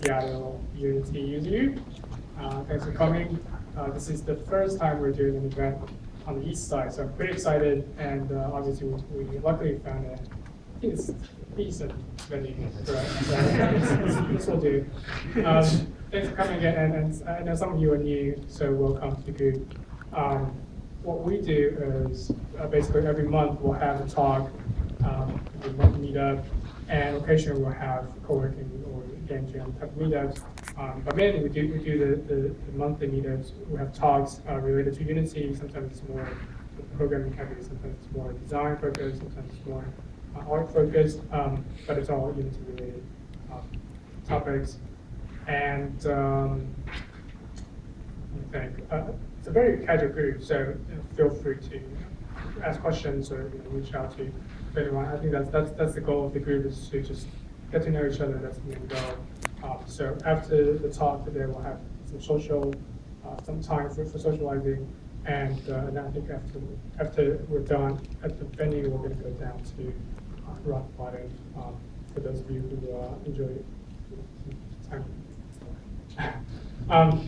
Seattle Unity user. Thanks for coming. This is the first time we're doing an event on the east side, so I'm pretty excited. And obviously, we luckily found I think it's decent venue for us. So this will do. Thanks for coming again, and I know some of you are new, so welcome to the group. What we do is basically every month we'll have a talk, a month meetup, and occasionally we'll have co-working or game jam type of meetups. But mainly we do the monthly meetups. We have talks related to Unity. Sometimes it's more programming heavy, sometimes it's more design focused, sometimes it's more art focused, but it's all Unity related topics. And I think it's a very casual group, so feel free to ask questions or reach out to anyone. I think that's the goal of the group, is to just get to know each other. That's the main goal. So after the talk today, we'll have some time for socializing, and I think after we're done at the venue, we're going to go down to Rock Bottom for those of you who enjoy time.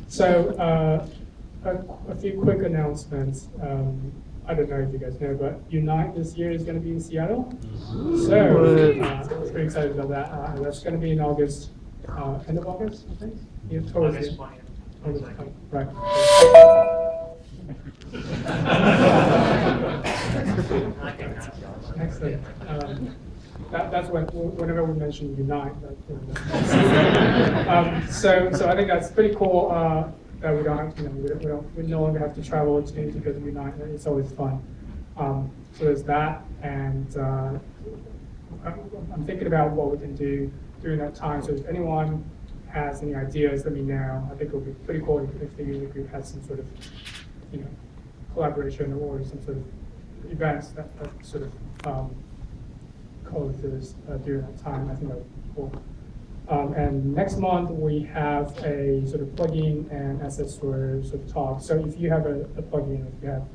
So a few quick announcements. I don't know if you guys know, but Unite this year is going to be in Seattle. So I'm pretty excited about that. That's going to be in August, end of August, I think. Yeah, towards August 20th. Right. Excellent. That's whenever we mention Unite. So I think that's pretty cool. That we don't have to, we no longer have to travel to go to Unite. It's always fun. So there's that, and I'm thinking about what we can do during that time. So if anyone has any ideas, let me know. I think it would be pretty cool if the user group has some sort of, collaboration or some sort of events that sort of coexist during that time. I think that would be cool. And next month we have a sort of plugin and asset store sort of talk. So if you have a plugin, if you have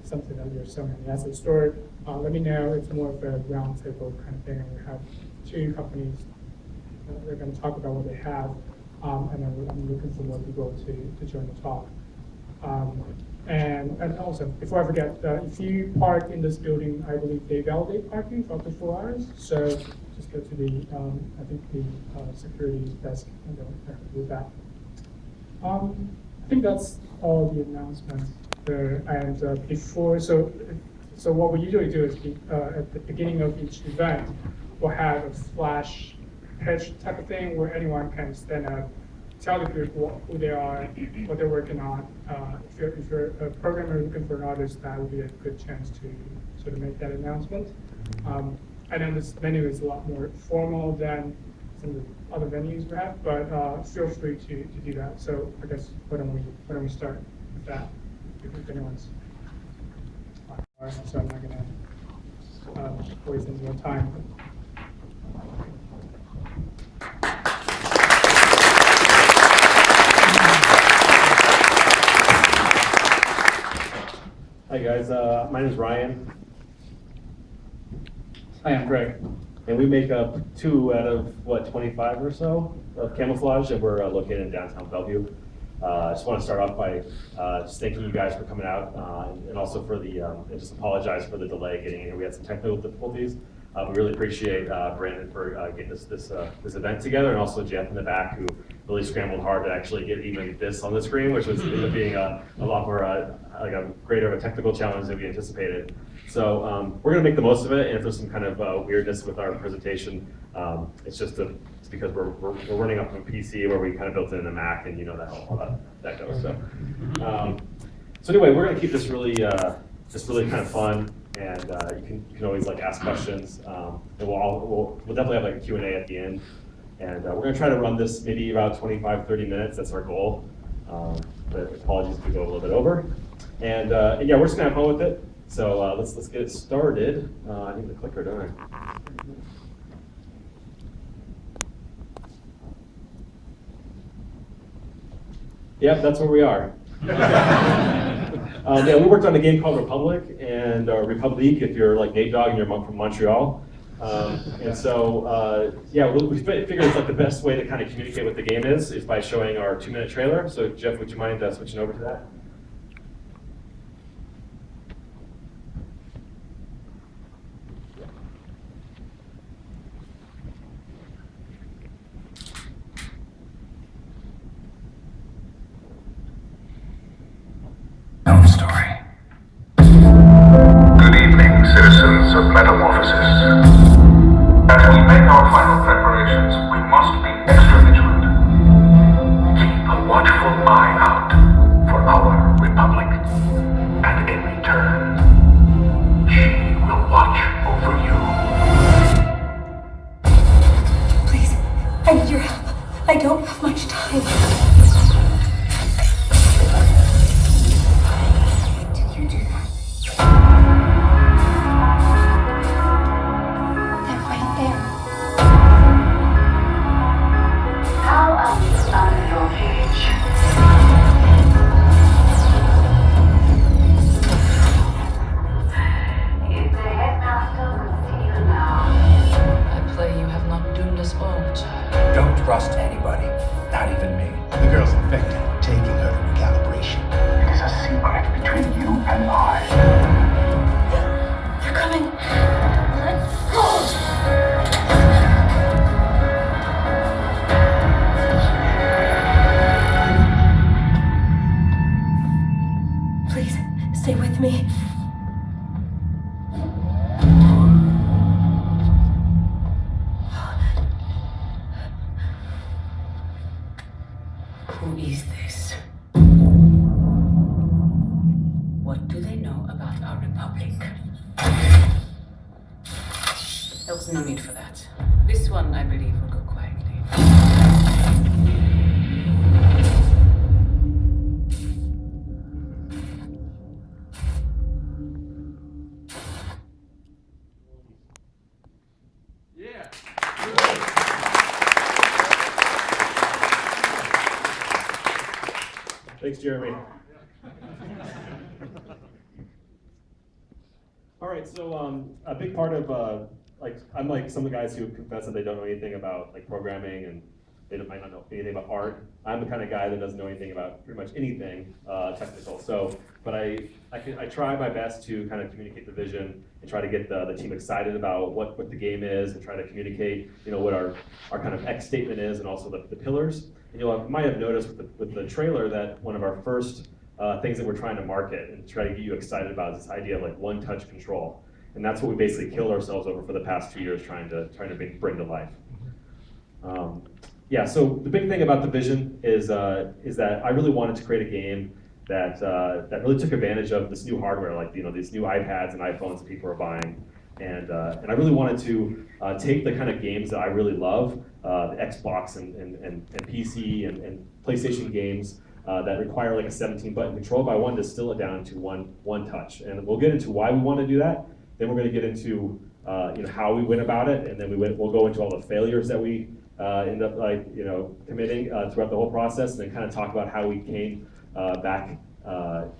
something that you're selling in the asset store, let me know. It's more of a roundtable kind of thing. And we have 2 companies that are going to talk about what they have, and then I'm looking for more people to join the talk. And also, before I forget, if you park in this building, I believe they validate parking for up to 4 hours. So just go to the, I think the security desk and go with that. I think that's all the announcements there. And before, so what we usually do is at the beginning of each event, we'll have a flash pitch type of thing where anyone can stand up, tell the group who they are, what they're working on. If you're a programmer looking for an artist, that would be a good chance to sort of make that announcement. I know this venue is a lot more formal than some of the other venues we have, but feel free to do that. So I guess why don't we start with that? If anyone's so I'm not going to waste any more time. Hi guys, my name is Ryan. Hi, I'm Greg. And we make up 2 out of, 25 or so of Camouflaj, and we're located in downtown Bellevue. I just want to start off by just thanking you guys for coming out, and also for and just apologize for the delay getting in here. We had some technical difficulties. We really appreciate Brandon for getting this event together, and also Jeff in the back, who really scrambled hard to actually get even this on the screen, which was ended up being a lot more like a greater of a technical challenge than we anticipated. So we're going to make the most of it, and if there's some kind of weirdness with our presentation, it's because we're running off of a PC where we kind of built in a Mac, and you know how that goes. So anyway, we're going to keep this really kind of fun, and you can always ask questions, and we'll definitely have a Q&A at the end, and we're going to try to run this maybe about 25-30 minutes. That's our goal. But apologies if we go a little bit over, and yeah, we're just going to have fun with it. So let's get it started. I need the clicker, don't I? Yep, that's where we are. Yeah, we worked on a game called Republic, and République if you're like Nate Dogg and you're from Montreal. And so, yeah, we figured it's like the best way to kind of communicate what the game is by showing our 2-minute trailer. So Jeff, would you mind switching over to that? Story. Good evening, citizens of Metamorphosis. As we make our final preparations, we must be extra vigilant. Keep a watchful eye out for our Republic, and in return, she will watch over you. Please, I need your help. I don't have much time. Did you do that? They're right there. How else out of your cage? If the headmaster could see you now. I pray you have not doomed us all, child. Don't trust anybody, not even me. The girl's infected. We're taking her to recalibration. It is a secret between you and I. They're coming. Let's go. Please, stay with me. Who is this? What do they know about our Republic? There was no need for that. This one, I believe, will go quietly. Thanks, Jeremy. All right, so a big part of like I'm like some of the guys who confess that they don't know anything about like programming and they might not know anything about art. I'm the kind of guy that doesn't know anything about pretty much anything technical. So, but I try my best to kind of communicate the vision and try to get the team excited about what the game is and try to communicate, you know, what our kind of X statement is and also the pillars. And you might have noticed with the trailer that one of our first things that we're trying to market and try to get you excited about is this idea of like one-touch control. And that's what we basically killed ourselves over for the past 2 years trying to bring to life. Yeah, so the big thing about the vision is that I really wanted to create a game that really took advantage of this new hardware, like these new iPads and iPhones that people are buying, and I really wanted to take the kind of games that I really love, the Xbox and PC and PlayStation games that require like a 17-button control, but I wanted to distill it down into one touch, and we'll get into why we want to do that. Then we're going to get into how we went about it, and then we'll go into all the failures that we end up committing throughout the whole process, and then kind of talk about how we came back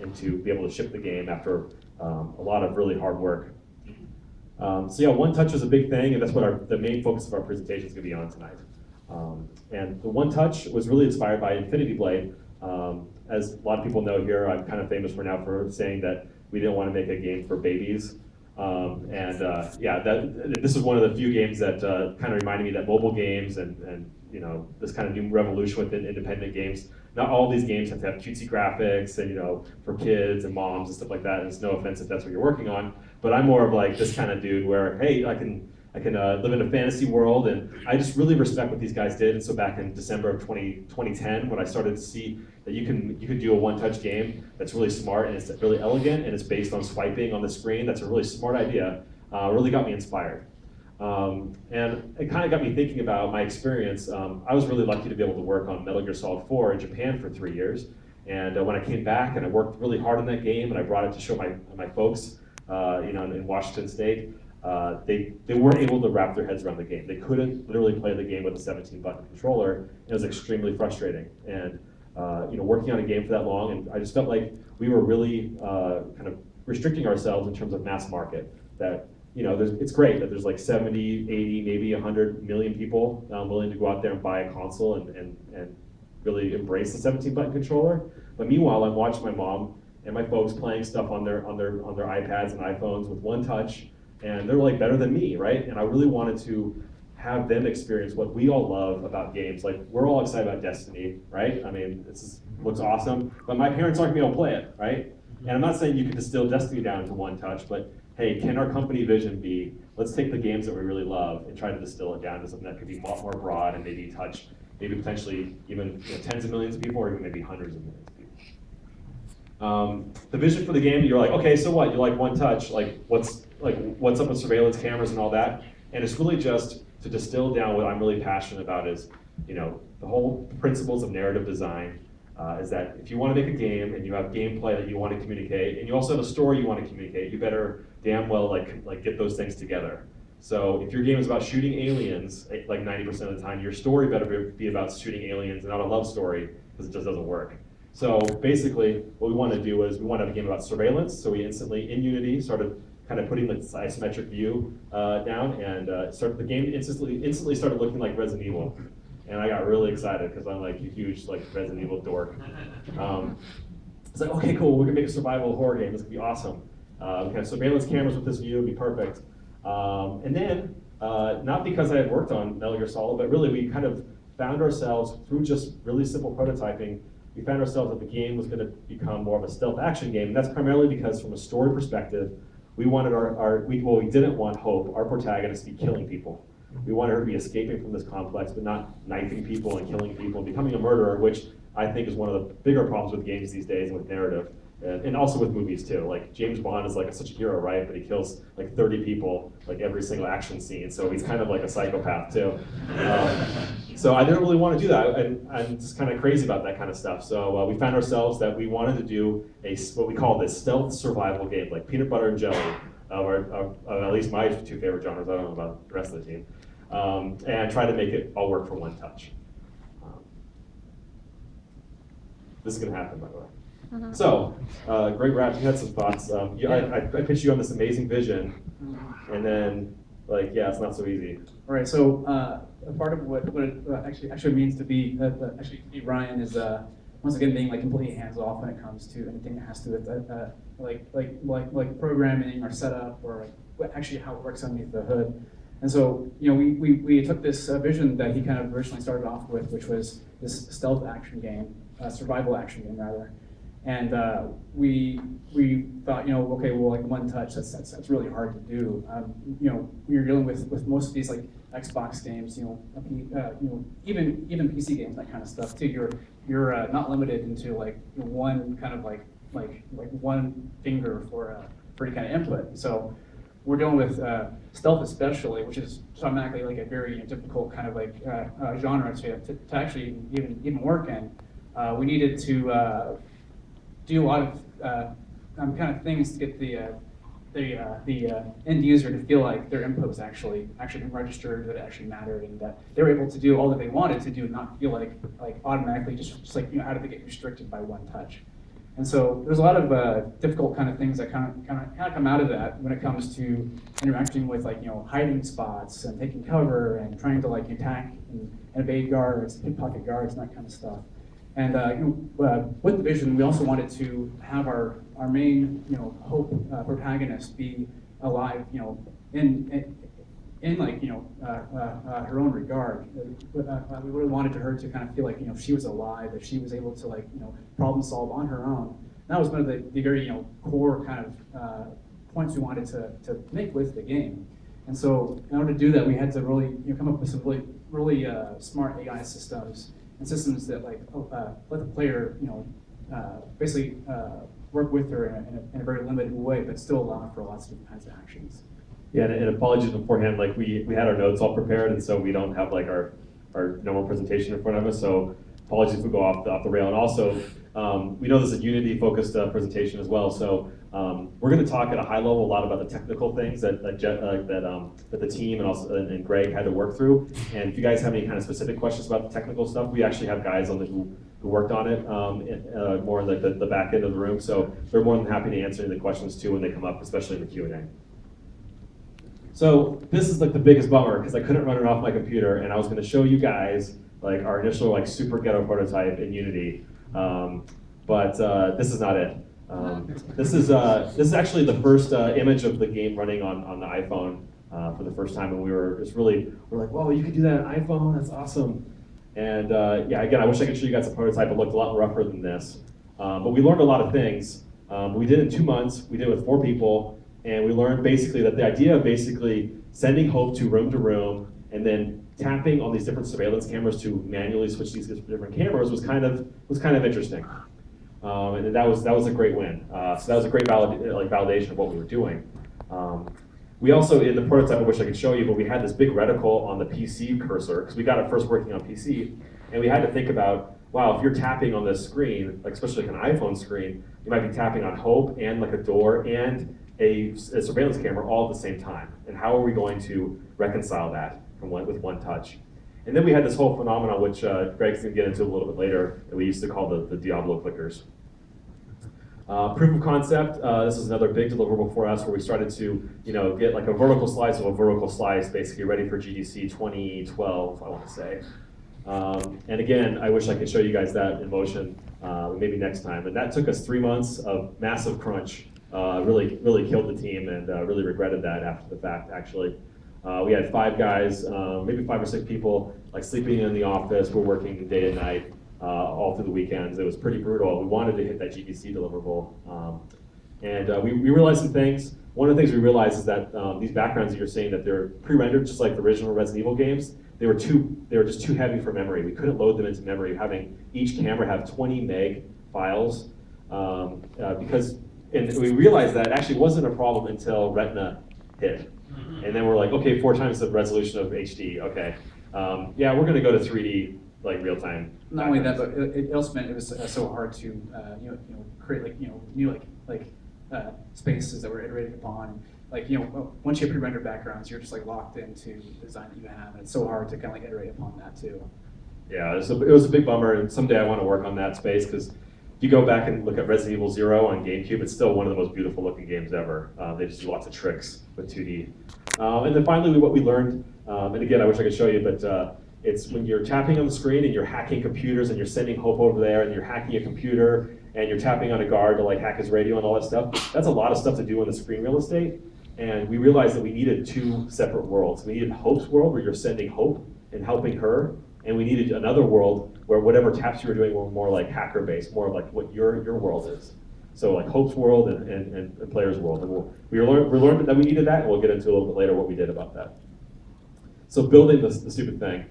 into be able to ship the game after a lot of really hard work. So yeah, one touch was a big thing, and that's what the main focus of our presentation is going to be on tonight. And the one touch was really inspired by Infinity Blade. As a lot of people know here, I'm kind of famous for saying that we didn't want to make a game for babies. This is one of the few games that kind of reminded me that mobile games and this kind of new revolution within independent games. Not all these games have to have cutesy graphics and for kids and moms and stuff like that. And it's no offense if that's what you're working on, but I'm more of like this kind of dude where hey, I can live in a fantasy world, and I just really respect what these guys did. And so back in December of 2010, when I started to see that you could do a one-touch game that's really smart and it's really elegant and it's based on swiping on the screen, that's a really smart idea, really got me inspired. And it kind of got me thinking about my experience. I was really lucky to be able to work on Metal Gear Solid 4 in Japan for 3 years. And when I came back and I worked really hard on that game and I brought it to show my folks in Washington State, they weren't able to wrap their heads around the game. They couldn't literally play the game with a 17-button controller. It was extremely frustrating. And working on a game for that long, and I just felt like we were really kind of restricting ourselves in terms of mass market. That you know, it's great that there's like 70, 80, maybe 100 million people willing to go out there and buy a console and really embrace the 17-button controller. But meanwhile, I'm watching my mom and my folks playing stuff on their iPads and iPhones with one touch, and they're like better than me, right? And I really wanted to have them experience what we all love about games. Like, we're all excited about Destiny, right? I mean, looks awesome, but my parents aren't gonna be able to play it, right? And I'm not saying you could distill Destiny down to one touch, but hey, can our company vision be, let's take the games that we really love and try to distill it down to something that could be a lot more broad and maybe touch, maybe potentially even tens of millions of people, or even maybe hundreds of millions of people. The vision for the game, you're like, okay, so what? You like one touch, like what's up with surveillance cameras and all that? And it's really just to distill down what I'm really passionate about is, you know, the whole principles of narrative design. Is that if you want to make a game and you have gameplay that you want to communicate, and you also have a story you want to communicate, you better damn well like get those things together. So if your game is about shooting aliens, like 90% of the time, your story better be about shooting aliens and not a love story, because it just doesn't work. So basically, what we want to do is we want to have a game about surveillance. So we instantly, in Unity, started kind of putting the isometric view down, and the game instantly started looking like Resident Evil. And I got really excited because I'm like a huge Resident Evil dork. It's like, okay, cool, we can make a survival horror game. This could be awesome. We can have surveillance cameras with this view, it'd be perfect. And then, not because I had worked on Metal Gear Solid, but really we kind of found ourselves through just really simple prototyping. We found ourselves that the game was going to become more of a stealth action game, and that's primarily because, from a story perspective, we wanted we didn't want Hope, our protagonist, to be killing people. We wanted her to be escaping from this complex, but not knifing people and killing people and becoming a murderer, which I think is one of the bigger problems with games these days and with narrative, and also with movies too. Like, James Bond is like such a hero, right? But he kills like 30 people like every single action scene, so he's kind of like a psychopath too. So I didn't really want to do that, and I'm just kind of crazy about that kind of stuff. So we found ourselves that we wanted to do what we call this stealth survival game, like peanut butter and jelly, or at least my two favorite genres. I don't know about the rest of the team. And try to make it all work for one touch. This is going to happen, by the way. So, Greg Rapp, you had some thoughts. I pitched you on this amazing vision, and then, it's not so easy. All right, so a part of what it actually means to be Ryan is once again being completely hands off when it comes to anything that has to do with like programming or setup or actually how it works underneath the hood. And so, we took this vision that he kind of originally started off with, which was this stealth action game, survival action game rather. And we thought, okay, well, one touch, that's really hard to do. You're dealing with most of these Xbox games, even PC games, that kind of stuff too. You're not limited into one kind of like one finger for any kind of input. So we're dealing with stealth especially, which is automatically a very difficult kind of genre to actually even work in. We needed to do a lot of kind of things to get the end user to feel like their input was actually been registered, that it actually mattered, and that they were able to do all that they wanted to do, and not feel like automatically just out of the gate restricted by one touch. And so there's a lot of difficult kind of things that kind of come out of that when it comes to interacting with hiding spots and taking cover and trying to attack and evade guards, pickpocket guards, and that kind of stuff. And with the vision, we also wanted to have our main Hope protagonist be alive, in her own regard. We really wanted her to kind of feel like she was alive, that she was able to problem solve on her own. That was one of the very core kind of points we wanted to make with the game. And so in order to do that, we had to really come up with some really smart AI systems and systems that let the player basically work with her in a very limited way, but still allow for lots of different kinds of actions. Yeah, and apologies beforehand. We had our notes all prepared, and so we don't have our normal presentation in front of us. So apologies if we go off the rail. And also, we know this is a Unity-focused presentation as well. So we're going to talk at a high level a lot about the technical things that the team and Greg had to work through. And if you guys have any kind of specific questions about the technical stuff, we actually have guys on who worked on it more in the back end of the room. So they're more than happy to answer the questions too when they come up, especially in the Q&A. So this is like the biggest bummer because I couldn't run it off my computer, and I was going to show you guys like our initial like super ghetto prototype in Unity, but this is not it. This is actually the first image of the game running on the iPhone for the first time, and we're like, whoa, you can do that on iPhone, that's awesome. And yeah, again, I wish I could show you guys a prototype. It looked a lot rougher than this, but we learned a lot of things. We did it in 2 months. We did it with 4 people, and we learned basically that the idea of basically sending hope to room, and then tapping on these different surveillance cameras to manually switch these different cameras was kind of interesting. And that was a great win. So that was a great validation of what we were doing. We also, in the prototype, I wish I could show you, but we had this big reticle on the PC cursor, because we got it first working on PC, and we had to think about, wow, if you're tapping on this screen, like especially like an iPhone screen, you might be tapping on hope and like a door and a surveillance camera all at the same time. And how are we going to reconcile that with one touch? And then we had this whole phenomenon, which Greg's going to get into a little bit later, that we used to call the Diablo clickers. Proof of concept, this is another big deliverable for us where we started to get like a vertical slice of a vertical slice, basically ready for GDC 2012, I want to say. And again, I wish I could show you guys that in motion, maybe next time. And that took us 3 months of massive crunch, really killed the team, and really regretted that after the fact, actually. We had 5 guys, maybe 5 or 6 people, like sleeping in the office. We're working day and night, all through the weekends. It was pretty brutal. We wanted to hit that GDC deliverable. And we realized some things. One of the things we realized is that these backgrounds that you're seeing, that they're pre-rendered just like the original Resident Evil games. They were just too heavy for memory. We couldn't load them into memory, having each camera have 20 meg files, and we realized that actually wasn't a problem until Retina hit. And then we're like, okay, 4 times the resolution of HD, okay. Yeah, we're gonna go to 3D, like real time. Not only that, but it also meant it was so hard to create new spaces that were iterated upon. Like, once you have pre-rendered backgrounds, you're just like locked into the design that you have, and it's so hard to kind of like iterate upon that too. Yeah, it was a big bummer, and someday I want to work on that space, because if you go back and look at Resident Evil 0 on GameCube, it's still one of the most beautiful looking games ever. They just do lots of tricks with 2D. And then finally, what we learned, and again, I wish I could show you, but it's when you're tapping on the screen and you're hacking computers and you're sending hope over there and you're hacking a computer and you're tapping on a guard to like hack his radio and all that stuff, that's a lot of stuff to do in the screen real estate. And we realized that we needed 2 separate worlds. We needed Hope's world, where you're sending hope and helping her, and we needed another world where whatever taps you were doing were more like hacker-based, more of like what your world is. So like Hope's world and Player's world. And we learned that we needed that, and we'll get into a little bit later what we did about that. So building the stupid thing.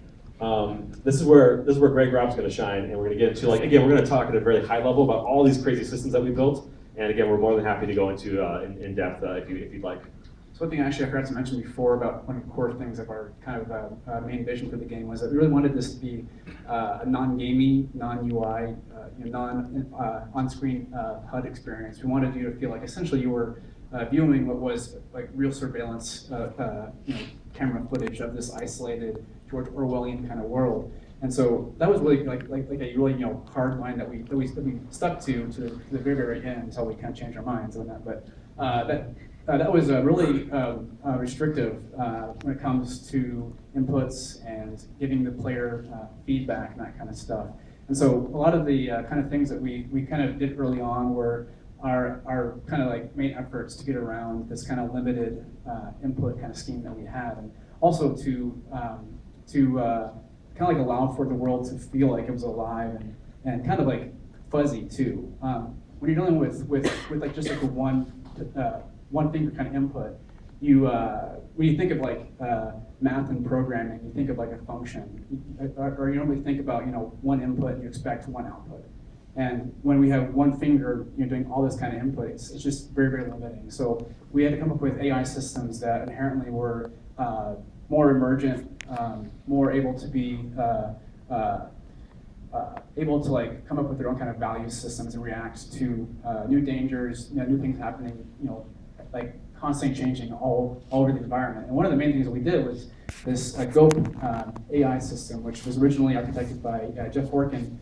This is where Greg Rob's going to shine, and we're going to get into, like, again, we're going to talk at a very high level about all these crazy systems that we built. And again, we're more than happy to go into in depth if you'd like. So one thing actually I forgot to mention before about one of the core things of our kind of main vision for the game was that we really wanted this to be a non-gamey, non-UI, on-screen HUD experience. We wanted you to feel like essentially you were viewing what was like real surveillance camera footage of this isolated George Orwellian kind of world. And so that was really like a really hard line that we stuck to the very, very end until we kind of changed our minds on that. But that was really restrictive when it comes to inputs and giving the player feedback and that kind of stuff. And so a lot of the kind of things that we kind of did early on were our kind of like main efforts to get around this kind of limited input kind of scheme that we had, and also to kind of like allow for the world to feel like it was alive and kind of like fuzzy too. When you're dealing with like just like a one finger kind of input, when you think of like math and programming, you think of like a function, or you normally think about one input and you expect one output. And when we have one finger doing all this kind of input, it's just very, very limiting. So we had to come up with AI systems that inherently were more emergent, more able to be able to like come up with their own kind of value systems and react to new dangers, new things happening, like constantly changing all over the environment. And one of the main things that we did was this GOAP AI system, which was originally architected by Jeff Horkin,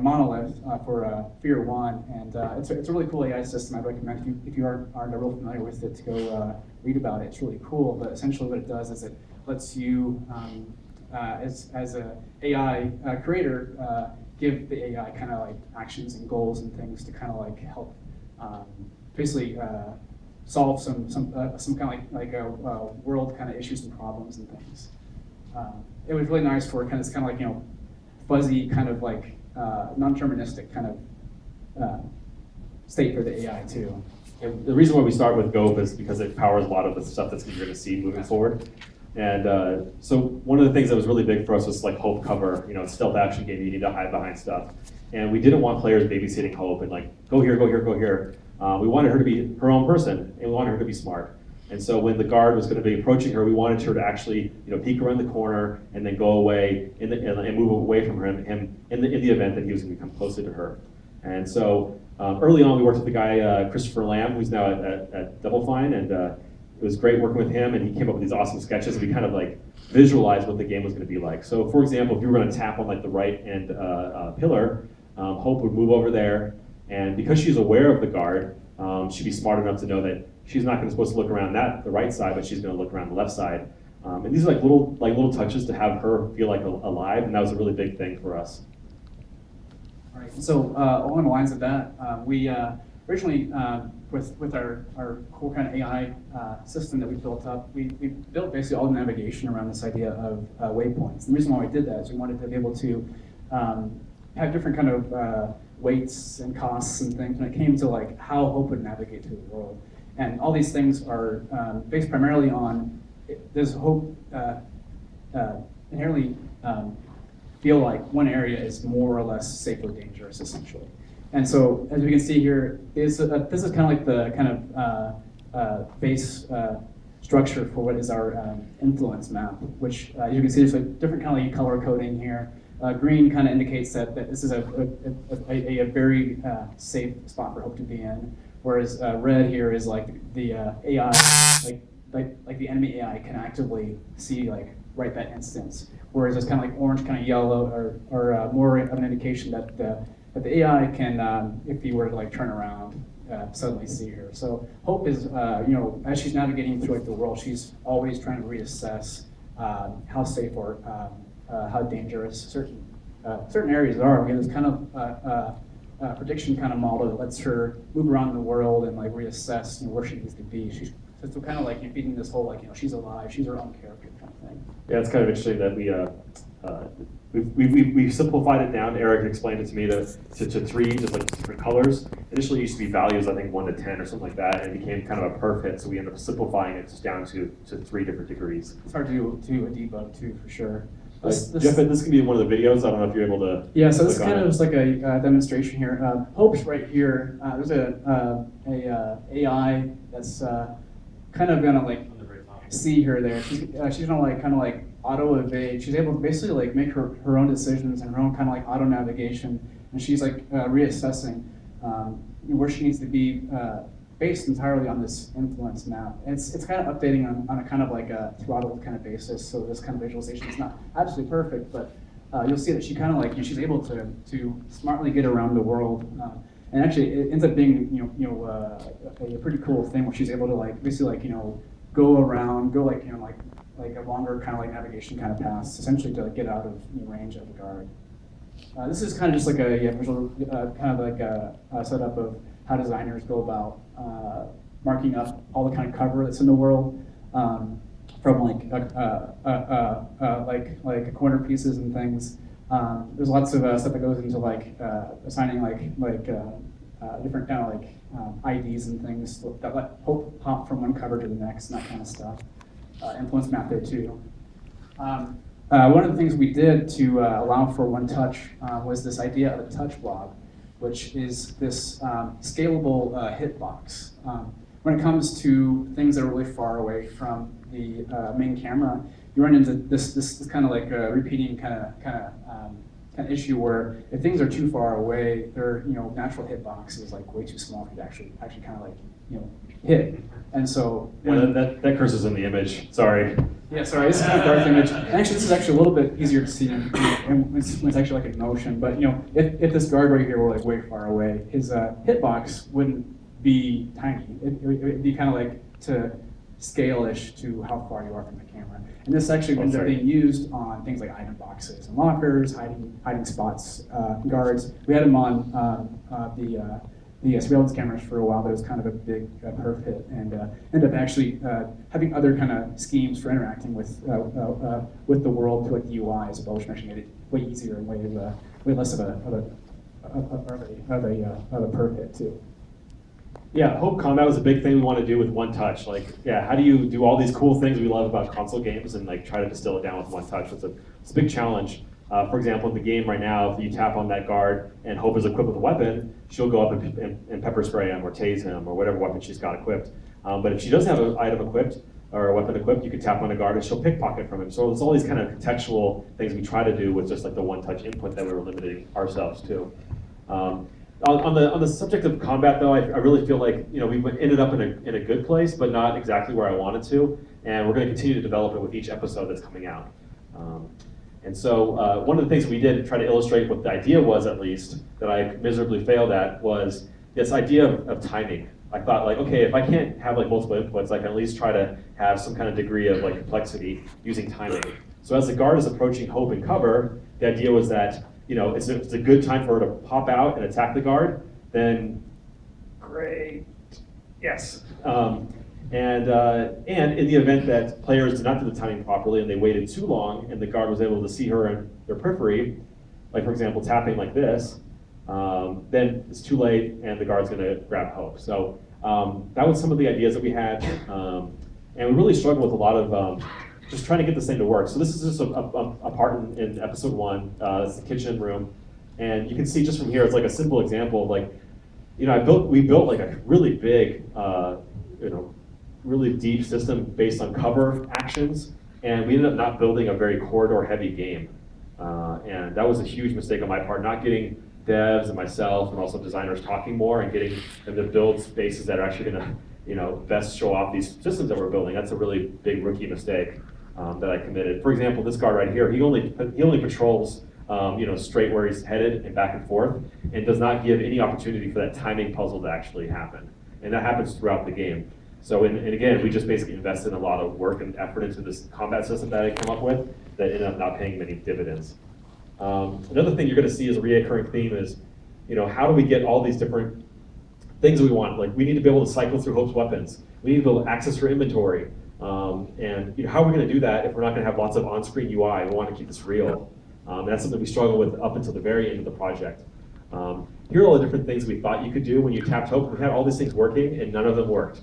Monolith for Fear 1, and it's a really cool AI system. I'd recommend if you aren't real familiar with it to go read about it. It's really cool, but essentially what it does is it lets you, as a AI creator, give the AI kind of like actions and goals and things to kind of like help basically solve some kind of like world kind of issues and problems and things. It was really nice for it's kind of like fuzzy kind of like non-deterministic kind of state for the AI too. And the reason why we start with Gope is because it powers a lot of the stuff that you're going to see moving forward. And so one of the things that was really big for us was like Hope cover. It's a stealth action game. You need to hide behind stuff. And we didn't want players babysitting Hope and like, go here, go here, go here. We wanted her to be her own person, and we wanted her to be smart. And so when the guard was going to be approaching her, we wanted her to actually peek around the corner and then go away and move away from him in the event that he was going to come closer to her. And so early on, we worked with the guy, Christopher Lamb, who's now at Double Fine, and it was great working with him, and he came up with these awesome sketches, and we kind of like visualized what the game was going to be like. So for example, if you were going to tap on like the right end pillar, Hope would move over there, and because she's aware of the guard, she'd be smart enough to know that she's not supposed to look around the right side, but she's going to look around the left side. And these are like little touches to have her feel like alive, and that was a really big thing for us. All right. So along the lines of that, we originally with our cool kind of AI system that we built up, we built basically all the navigation around this idea of waypoints. The reason why we did that is we wanted to be able to have different kind of weights and costs and things when it came to like how Hope would navigate through the world. And all these things are based primarily on, does Hope inherently feel like one area is more or less safe or dangerous, essentially. And so, as we can see here, this is kind of like the kind of base structure for what is our influence map, which you can see there's like different kind of like color coding here. Green kind of indicates that this is a very safe spot for Hope to be in, whereas red here is like the AI, like the enemy AI can actively see like right that instance, whereas it's kind of like orange, kind of yellow, or more of an indication that the AI can, if you were to like turn around, suddenly see her. So Hope is, as she's navigating through like the world, she's always trying to reassess how safe or how dangerous certain areas are. We have this kind of prediction kind of model that lets her move around the world and like reassess where she needs to be. She's so kind of like feeding this whole like she's alive, she's her own character kind of thing. Yeah, it's kind of interesting that we simplified it down. Eric explained it to me to three, just like different colors. Initially, it used to be values, I think 1 to 10 or something like that, and it became kind of a perf hit. So we ended up simplifying it just down to 3 different degrees. It's hard to do a debug too, for sure. Jeff, this can be one of the videos. I don't know if you're able to. Yeah, so this kind of is like a demonstration here. Hope's right here. There's a AI that's kind of gonna like see her there. She's gonna like kind of like auto evade. She's able to basically like make her own decisions and her own kind of like auto navigation, and she's like reassessing where she needs to be based entirely on this influence map. It's kind of updating on a kind of like a throttled kind of basis. So this kind of visualization is not absolutely perfect, but you'll see that she kind of like she's able to smartly get around the world. And actually, it ends up being a pretty cool thing where she's able to like basically like go around, go like like a longer kind of like navigation kind of paths, essentially to like get out of range of the guard. This is kind of just like a visual kind of like a setup of how designers go about marking up all the kind of cover that's in the world, from like corner pieces and things. There's lots of stuff that goes into like assigning like different kind of like IDs and things that let Hope hop from one cover to the next and that kind of stuff. Influence map there too. One of the things we did to allow for one touch was this idea of a touch blob, which is this scalable hitbox. When it comes to things that are really far away from the main camera, you run into this kind of like repeating kind of issue where if things are too far away, their natural hitbox is like way too small for you to actually kind of like hit. And so that cursor's in the image. Sorry. Yeah, sorry, this is kind of a dark image. And actually, this is actually a little bit easier to see and when it's actually like in motion. But if this guard right here were like way far away, his hitbox wouldn't be tiny. It'd be kind of like to scale-ish to how far you are from the camera. And this actually ends up being used on things like item boxes and lockers, hiding spots, guards. We had them on the surveillance cameras for a while, but it was kind of a big perf hit, and ended up actually having other kind of schemes for interacting with the world through like the UI as well, which actually made it way easier and way less of a perf hit too. Yeah, Hope Combat was a big thing we want to do with one touch. Like, yeah, how do you do all these cool things we love about console games and like try to distill it down with one touch? It's a big challenge. For example, in the game right now, if you tap on that guard and Hope is equipped with a weapon, she'll go up and pepper spray him or tase him or whatever weapon she's got equipped. But if she doesn't have an item equipped or a weapon equipped, you can tap on a guard and she'll pickpocket from him. So there's all these kind of contextual things we try to do with just like the one-touch input that we were limiting ourselves to. On the subject of combat, though, I really feel like we ended up in a good place, but not exactly where I wanted to. And we're going to continue to develop it with each episode that's coming out. And so one of the things we did to try to illustrate what the idea was, at least, that I miserably failed at, was this idea of timing. I thought, like, okay, if I can't have like multiple inputs, I can at least try to have some kind of degree of like complexity using timing. So as the guard is approaching Hope in cover, the idea was that it's a good time for her to pop out and attack the guard, then great, yes. And in the event that players did not do the timing properly and they waited too long and the guard was able to see her in their periphery, like for example tapping like this, then it's too late and the guard's going to grab Hope. So that was some of the ideas that we had, and we really struggled with a lot of just trying to get this thing to work. So this is just a part in episode 1. It's the kitchen room, and you can see just from here, it's like a simple example of like, we built like a really big, really deep system based on cover actions, and we ended up not building a very corridor-heavy game, and that was a huge mistake on my part, not getting devs and myself and also designers talking more and getting them to build spaces that are actually going to best show off these systems that we're building. That's a really big rookie mistake that I committed. For example, this guard right here, he only patrols straight where he's headed and back and forth, and does not give any opportunity for that timing puzzle to actually happen. And that happens throughout the game. So, and again, we just basically invested a lot of work and effort into this combat system that I came up with that ended up not paying many dividends. Another thing you're going to see as a reoccurring theme is, how do we get all these different things we want? Like, we need to be able to cycle through Hope's weapons. We need to be able to access her inventory. And how are we going to do that if we're not going to have lots of on-screen UI? We want to keep this real. That's something we struggle with up until the very end of the project. Here are all the different things we thought you could do when you tapped Hope. We had all these things working, and none of them worked.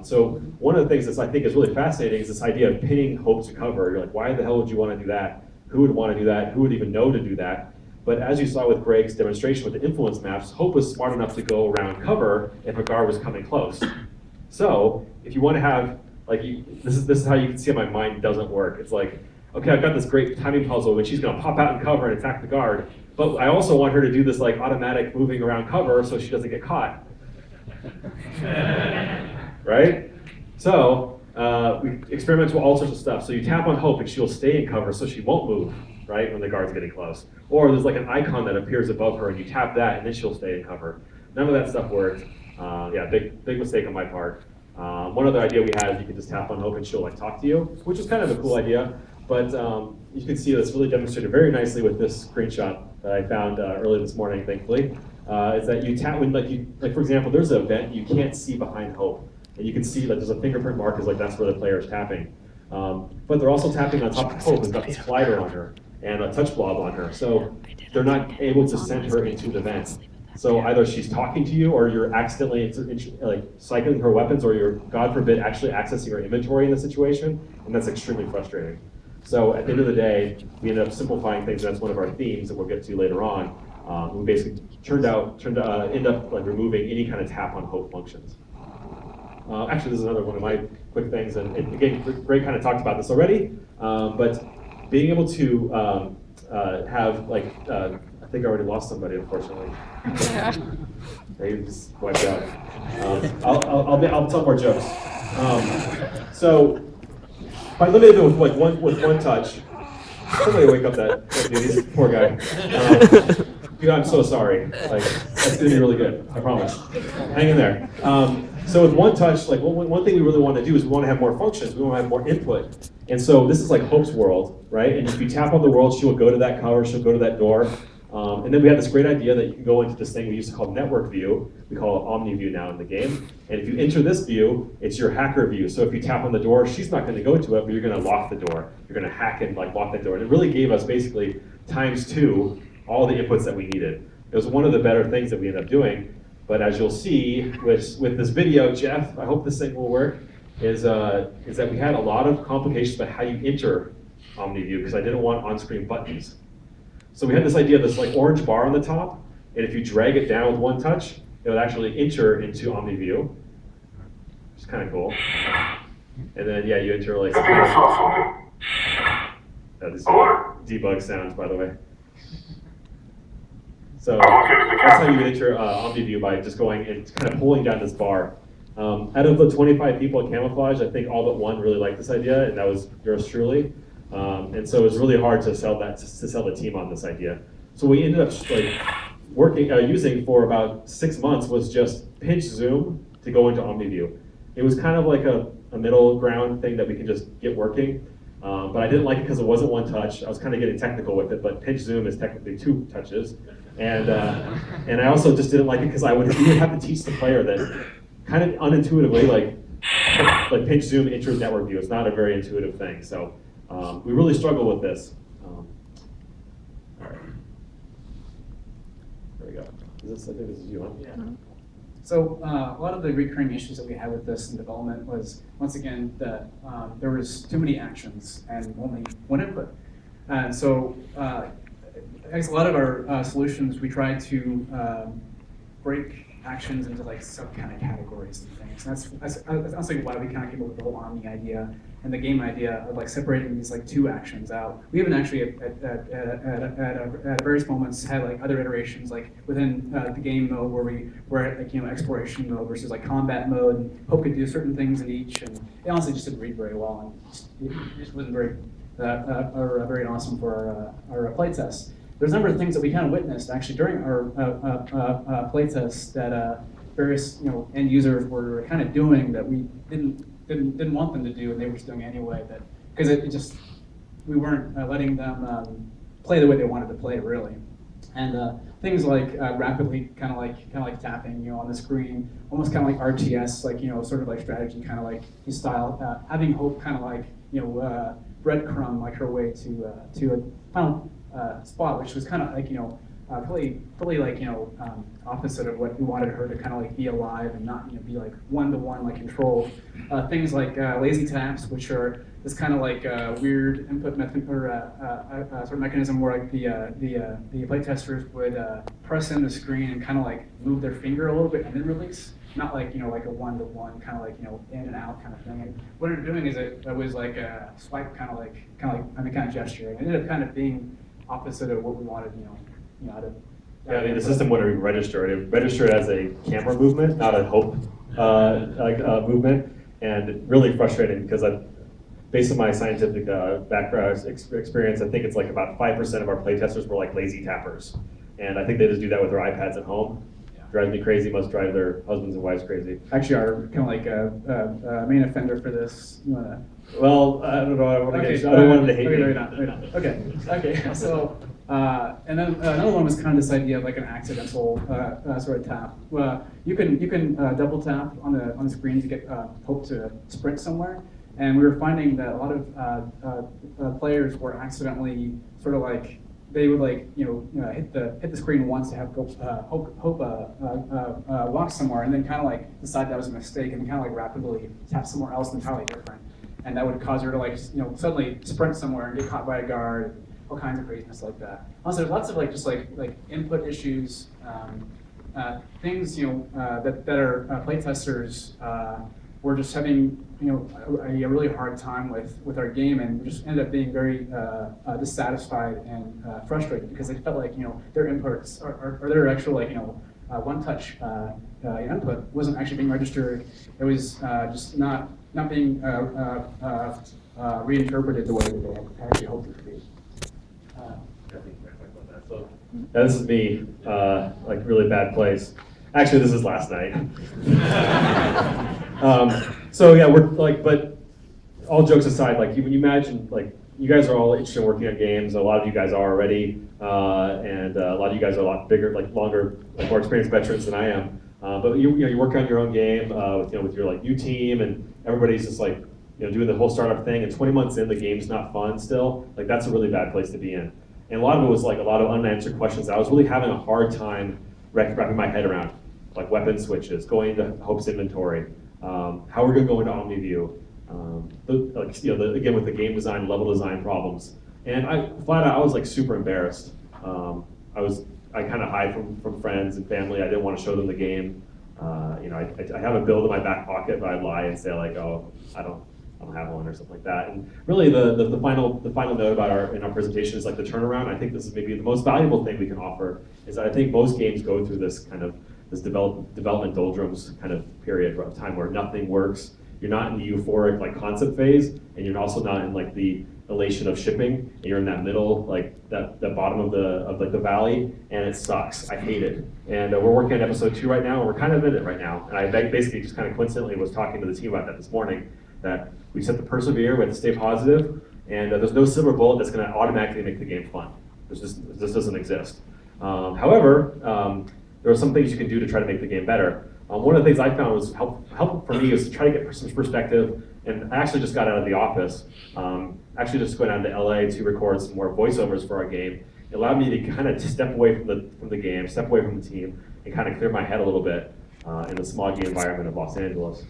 So one of the things that I think is really fascinating is this idea of pinning Hope to cover. You're like, why the hell would you want to do that? Who would want to do that? Who would even know to do that? But as you saw with Greg's demonstration with the influence maps, Hope was smart enough to go around cover if a guard was coming close. So if you want to have, this is how you can see how my mind doesn't work. It's like, okay, I've got this great timing puzzle when she's going to pop out in cover and attack the guard, but I also want her to do this like automatic moving around cover so she doesn't get caught. Right? So we experiment with all sorts of stuff. So you tap on Hope and she'll stay in cover so she won't move, right, when the guard's getting close. Or there's like an icon that appears above her and you tap that and then she'll stay in cover. None of that stuff worked. Yeah, big mistake on my part. One other idea we had is you could just tap on Hope and she'll like talk to you, which is kind of a cool idea. But you can see that's really demonstrated very nicely with this screenshot that I found early this morning, thankfully. Is that you tap when, like for example, there's an event you can't see behind Hope, and you can see that there's a fingerprint mark, is like that's where the player is tapping. But they're also tapping on top of Hope. There's got this slider on her and a touch blob on her, so they're not able to send her into the event. So either she's talking to you, or you're accidentally like cycling her weapons, or you're, God forbid, actually accessing her inventory in the situation, and that's extremely frustrating. So at the end of the day, we ended up simplifying things, and that's one of our themes that we'll get to later on. We basically end up like removing any kind of tap on Hope functions. Actually, this is another one of my quick things, and again, Greg kind of talked about this already, but being able to have like, I think I already lost somebody, unfortunately. They just wiped out. I'll tell more jokes. So By limited with like one touch. Somebody wake up that dude, he's a poor guy. Dude, I'm so sorry. Like, that's gonna be really good, I promise. Hang in there. So with one touch, like one thing we really want to do is we want to have more functions. We want to have more input. And so this is like Hope's world, right? And if you tap on the world, she will go to that cover, she'll go to that door. And then we have this great idea that you can go into this thing we used to call network view. We call it omni view now in the game. And if you enter this view, it's your hacker view. So if you tap on the door, she's not going to go to it, but you're going to lock the door. You're going to hack and like lock that door. And it really gave us basically ×2 all the inputs that we needed. It was one of the better things that we ended up doing. But as you'll see with this video, Jeff, I hope this thing will work, is that we had a lot of complications about how you enter omni view because I didn't want on-screen buttons. So we had this idea of this like orange bar on the top, and if you drag it down with one touch, it would actually enter into OmniView, which is kind of cool. And then yeah, you enter like. This is debug sounds, by the way. So that's how you enter OmniView, by just going and kind of pulling down this bar. Out of the 25 people at Camouflaj, I think all but one really liked this idea, and that was yours truly. And so it was really hard to sell that to sell the team on this idea. So we ended up like working using for about 6 months was just pinch zoom to go into OmniView. It was kind of like a middle ground thing that we can just get working. But I didn't like it because it wasn't one touch. I was kind of getting technical with it, but pinch zoom is technically 2 touches. And I also just didn't like it because we would have to teach the player that kind of unintuitively like pinch zoom enters network view. It's not a very intuitive thing. So we really struggle with this. All right. There we go. I think this is you, huh? Yeah. So a lot of the recurring issues that we had with this in development was, once again, that there was too many actions and only one input. And so I guess a lot of our solutions, we tried to break actions into like sub kind of categories and things. And that's honestly why we kind of came up with the whole Omni idea and the game idea of like separating these like 2 actions out. We even actually at various moments had like other iterations like within the game mode where we were at like exploration mode versus like combat mode, and Hope could do certain things in each, and it honestly just didn't read very well, and it just wasn't very awesome for our playtest. There's a number of things that we kind of witnessed actually during our playtest that various end users were kind of doing that we didn't want them to do, and they were just doing anyway. That because it just we weren't letting them play the way they wanted to play, really. And things like rapidly kind of like tapping on the screen, almost kind of like RTS, like sort of like strategy kind of like style. Having Hope kind of like breadcrumb like her way to a final spot, which was kind of like fully like opposite of what we wanted her to kind of like be alive and not be like one-to-one like control. Things like lazy taps, which are this kind of like weird input method or sort of mechanism where like the playtesters would press in the screen and kind of like move their finger a little bit and then release. Not like like a one-to-one kind of like in and out kind of thing. And what it was doing is it was like a swipe kind of gesture. And it ended up kind of being opposite of what we wanted out of. Yeah, I mean the system wouldn't register it. It registered as a camera movement, not a Hope movement, and really frustrating because based on my scientific background experience, I think it's like about 5% of our playtesters were like lazy tappers, and I think they just do that with their iPads at home. Drives me crazy, must drive their husbands and wives crazy. Actually, our kind of like main offender for this. You wanna? Well, I don't know. I don't want them to hate me. Okay. So, and then another one was kind of this idea of like an accidental sort of tap. You can double tap on the screen to get Hope to sprint somewhere, and we were finding that a lot of players were accidentally sort of like. They would like hit the screen once to have Hope walk somewhere, and then kind of like decide that was a mistake, and kind of like rapidly tap somewhere else entirely different, and that would cause her to like suddenly sprint somewhere and get caught by a guard, all kinds of craziness like that. Also, there's lots of like just like input issues, things that are playtesters were just having a really hard time with our game, and just ended up being very dissatisfied and frustrated because they felt like their inputs or their actual like one touch input wasn't actually being registered. It was just not not being reinterpreted the way that they had actually hoped it to be. So, yeah, this is me, like really bad place. Actually, this is last night. So yeah, we're like, but all jokes aside, like when you imagine, like you guys are all interested in working on games. A lot of you guys are already, and a lot of you guys are a lot bigger, like longer, like more experienced veterans than I am. But you work on your own game with your like new team, and everybody's just like doing the whole startup thing. And 20 months in, the game's not fun still. Like that's a really bad place to be in. And a lot of it was like a lot of unanswered questions that I was really having a hard time wrapping my head around, like weapon switches, going into Hope's inventory, how we're going to go into OmniView, again with the game design, level design problems. And I was like super embarrassed. I kind of hide from friends and family. I didn't want to show them the game. I have a build in my back pocket, but I'd lie and say like, oh, I don't have one or something like that. And really, the final note about in our presentation is like the turnaround. I think this is maybe the most valuable thing we can offer. Is that I think most games go through this kind of development doldrums kind of period of time where nothing works. You're not in the euphoric like concept phase, and you're also not in like the elation of shipping. And you're in that middle, like the bottom of the valley, and it sucks. I hate it. And we're working on episode 2 right now, and we're kind of in it right now. And I basically just kind of coincidentally was talking to the team about that this morning. That we just have to persevere, we have to stay positive, and there's no silver bullet that's going to automatically make the game fun. This doesn't exist. However, there are some things you can do to try to make the game better. One of the things I found was helpful for me is to try to get some perspective, and I actually just got out of the office, actually just going down to LA to record some more voiceovers for our game. It allowed me to kind of step away from the game, step away from the team, and kind of clear my head a little bit in the smoggy environment of Los Angeles.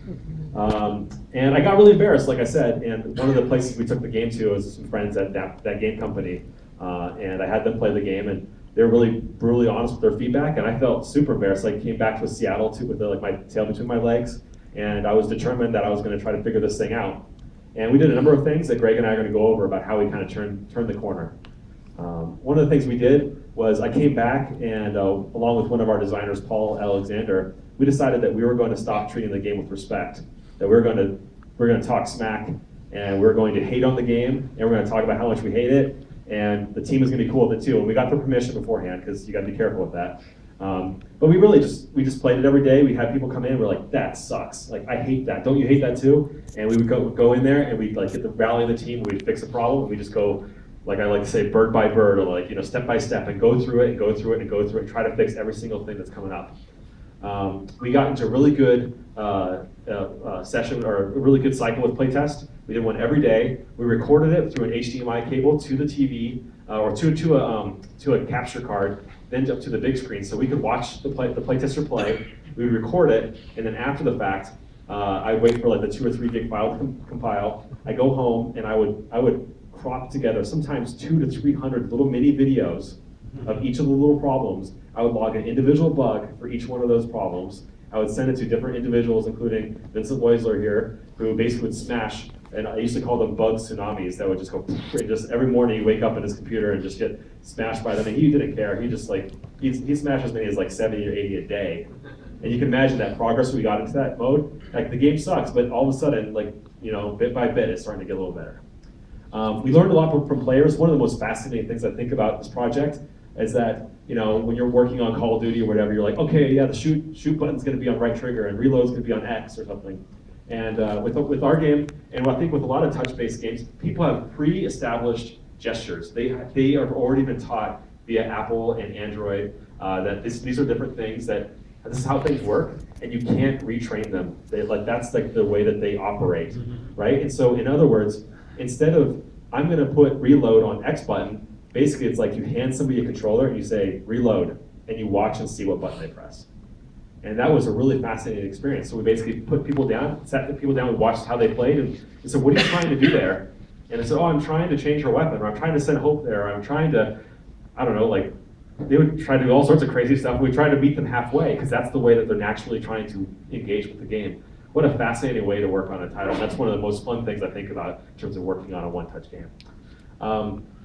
And I got really embarrassed, like I said, and one of the places we took the game to was some friends at that game company, and I had them play the game, and they were really brutally honest with their feedback, and I felt super embarrassed. I came back to Seattle with my tail between my legs, and I was determined that I was going to try to figure this thing out. And we did a number of things that Greg and I are going to go over about how we kind of turned the corner. One of the things we did was I came back and along with one of our designers, Paul Alexander, we decided that we were going to stop treating the game with respect. That we're going to talk smack, and we're going to hate on the game, and we're going to talk about how much we hate it, and the team is going to be cool with it too. And we got the permission beforehand because you got to be careful with that. But we really just played it every day. We had people come in, we're like, that sucks. Like, I hate that. Don't you hate that too? And we would go in there and we'd like get the rally of the team. We'd fix a problem. And we just go, like I like to say, bird by bird, or like step by step, and go through it and go through it and go through it and try to fix every single thing that's coming up. We got into a really good session, or a really good cycle with playtest. We did one every day. We recorded it through an HDMI cable to the TV, or to a capture card, then up to the big screen, so we could watch the playtester play. We would record it, and then after the fact, I wait for like the 2 or 3 gig file to compile. I go home and I would crop together sometimes 200 to 300 little mini videos of each of the little problems. I would log an individual bug for each one of those problems. I would send it to different individuals, including Vincent Loisler here, who basically would smash, and I used to call them bug tsunamis that would just go, and just every morning you wake up in his computer and just get smashed by them, and he didn't care. He just like, he smashed as many as like 70 or 80 a day. And you can imagine that progress we got into that mode. Like the game sucks, but all of a sudden, like, bit by bit, it's starting to get a little better. We learned a lot from players. One of the most fascinating things I think about this project is that, when you're working on Call of Duty or whatever, you're like, okay, yeah, the shoot button's gonna be on right trigger and reload's gonna be on X or something. And with our game, and I think with a lot of touch-based games, people have pre-established gestures. They have already been taught via Apple and Android that these are different things, that this is how things work, and you can't retrain them. That's like the way that they operate, right? And so in other words, instead of, I'm gonna put reload on X button, basically it's like you hand somebody a controller and you say reload, and you watch and see what button they press. And that was a really fascinating experience. So we basically put people down, sat the people down, and watched how they played, and said, what are you trying to do there? And I said, oh, I'm trying to change her weapon, or I'm trying to send hope there, or I'm trying to, I don't know, like, they would try to do all sorts of crazy stuff. We try to meet them halfway, because that's the way that they're naturally trying to engage with the game. What a fascinating way to work on a title. That's one of the most fun things I think about in terms of working on a one-touch game.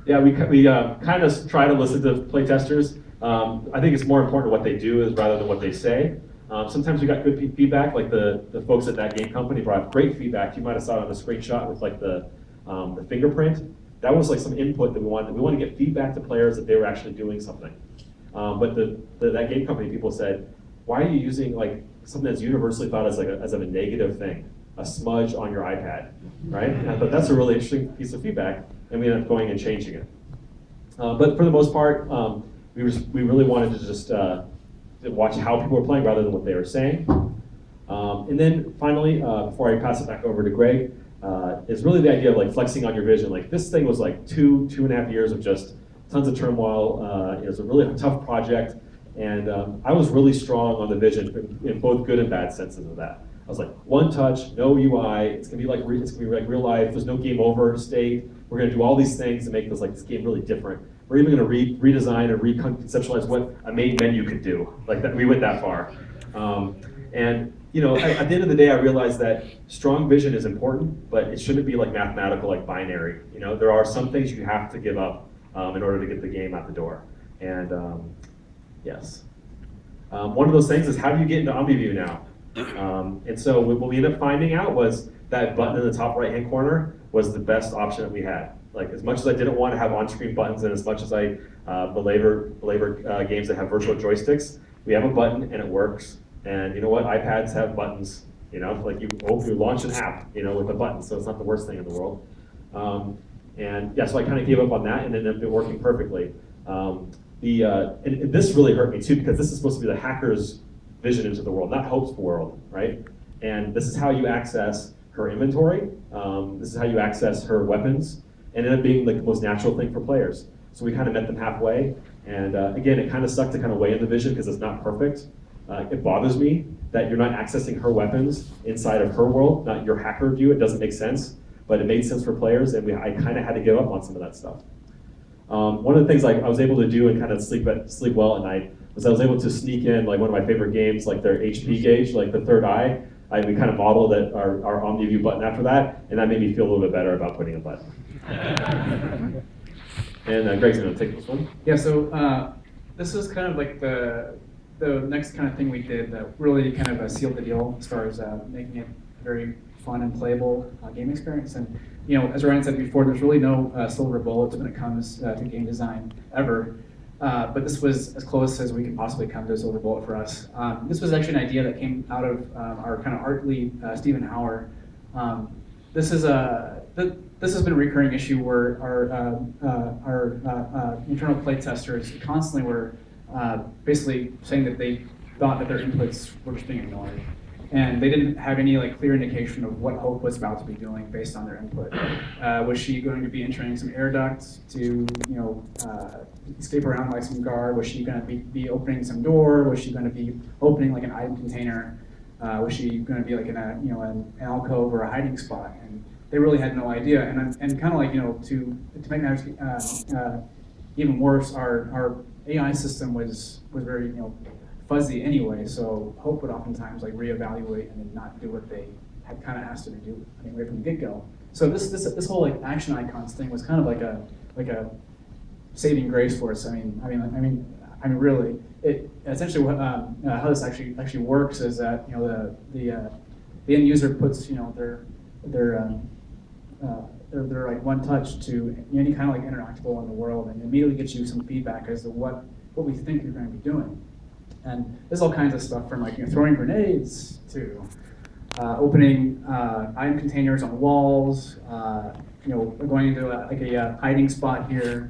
We kind of try to listen to playtesters. I think it's more important what they do rather than what they say. Sometimes we got good feedback, like the folks at that game company brought great feedback. You might have saw it on the screenshot with like the fingerprint. That was like some input that we wanted. We wanted to get feedback to players that they were actually doing something. But that game company people said, why are you using like something that's universally thought as a negative thing, a smudge on your iPad, right? And I thought that's a really interesting piece of feedback, and we ended up going and changing it. But for the most part, we really wanted to just watch how people were playing rather than what they were saying. And then finally, before I pass it back over to Greg, is really the idea of like flexing on your vision. Like this thing was like 2.5 years of just tons of turmoil. It was a really tough project, and I was really strong on the vision in both good and bad senses of that. I was like, one touch, no UI. It's gonna be like real life. There's no game over state. We're gonna do all these things to make this game really different. We're even gonna redesign and reconceptualize what a main menu could do. Like that, we went that far. And at the end of the day, I realized that strong vision is important, but it shouldn't be like mathematical, like binary. There are some things you have to give up in order to get the game out the door. And yes, one of those things is how do you get into OmniView now? And so what we ended up finding out was that button in the top right-hand corner was the best option that we had. Like as much as I didn't want to have on-screen buttons, and as much as I belabor games that have virtual joysticks, we have a button and it works. And you know what? iPads have buttons. Like you launch an app, with a button, so it's not the worst thing in the world. And yeah, so I kind of gave up on that, and it ended up working perfectly. And this really hurt me too, because this is supposed to be the hacker's vision into the world, not Hope's world, right? And this is how you access her inventory. This is how you access her weapons, and it ended up being like the most natural thing for players. So we kind of met them halfway, and again, it kind of sucked to kind of weigh in the vision because it's not perfect. It bothers me that you're not accessing her weapons inside of her world, not your hacker view. It doesn't make sense, but it made sense for players, and I kind of had to give up on some of that stuff. One of the things I was able to do and kind of sleep well at night was I was able to sneak in like one of my favorite games, like their HP gauge, like the third eye. We kind of modeled our OmniView button after that, and that made me feel a little bit better about putting a button. And Greg's going to take this one. Yeah, so this is kind of like the next kind of thing we did that really kind of sealed the deal as far as making it a very fun and playable game experience. And as Ryan said before, there's really no silver bullets when it comes to game design ever. But this was as close as we could possibly come to a silver bullet for us. This was actually an idea that came out of our kind of art lead, Stephen Hauer. This has been a recurring issue where our internal play testers constantly were basically saying that they thought that their inputs were just being ignored. And they didn't have any clear indication of what Hope was about to be doing based on their input. Was she going to be entering some air ducts to escape around like some guard? Was she going to be opening some door? Was she going to be opening like an item container? Was she going to be like in an alcove or a hiding spot? And they really had no idea. And kind of like to make matters even worse, our AI system was very fuzzy anyway, so Hope would oftentimes reevaluate and then not do what they had kind of asked her to do right from the get-go. So this whole action icons thing was kind of like a saving grace for us. I mean, really, it essentially how this actually works is that the end user puts their one touch to any kind of interactable in the world, and immediately gets you some feedback as to what we think you're going to be doing. And there's all kinds of stuff from throwing grenades to opening item containers on walls, going into a hiding spot here,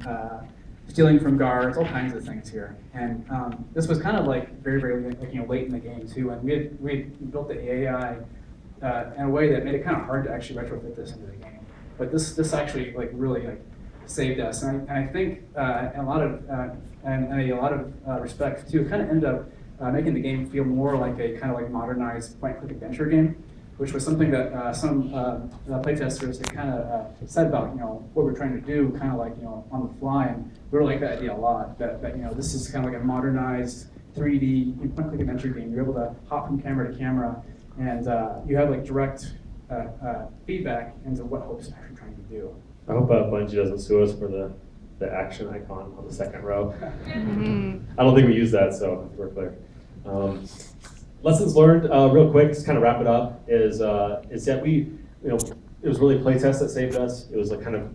stealing from guards, all kinds of things here. And this was kind of very, very late in the game too. And we had built the AI in a way that made it kind of hard to actually retrofit this into the game. But this actually really saved us. And I think a lot of respect too, kind of ended up making the game feel more like a kind of modernized point-and-click adventure game, which was something that some playtesters had kind of said about what we're trying to do, kind of on the fly, and we really like that idea a lot. That this is kind of like a modernized 3D point-and-click adventure game. You're able to hop from camera to camera, and you have direct feedback into what Hope's actually trying to do. I hope Bungie doesn't sue us for the action icon on the second row. I don't think we use that, so we're clear. Lessons learned, real quick, just kind of wrap it up, is that we, it was really playtest that saved us. It was like kind of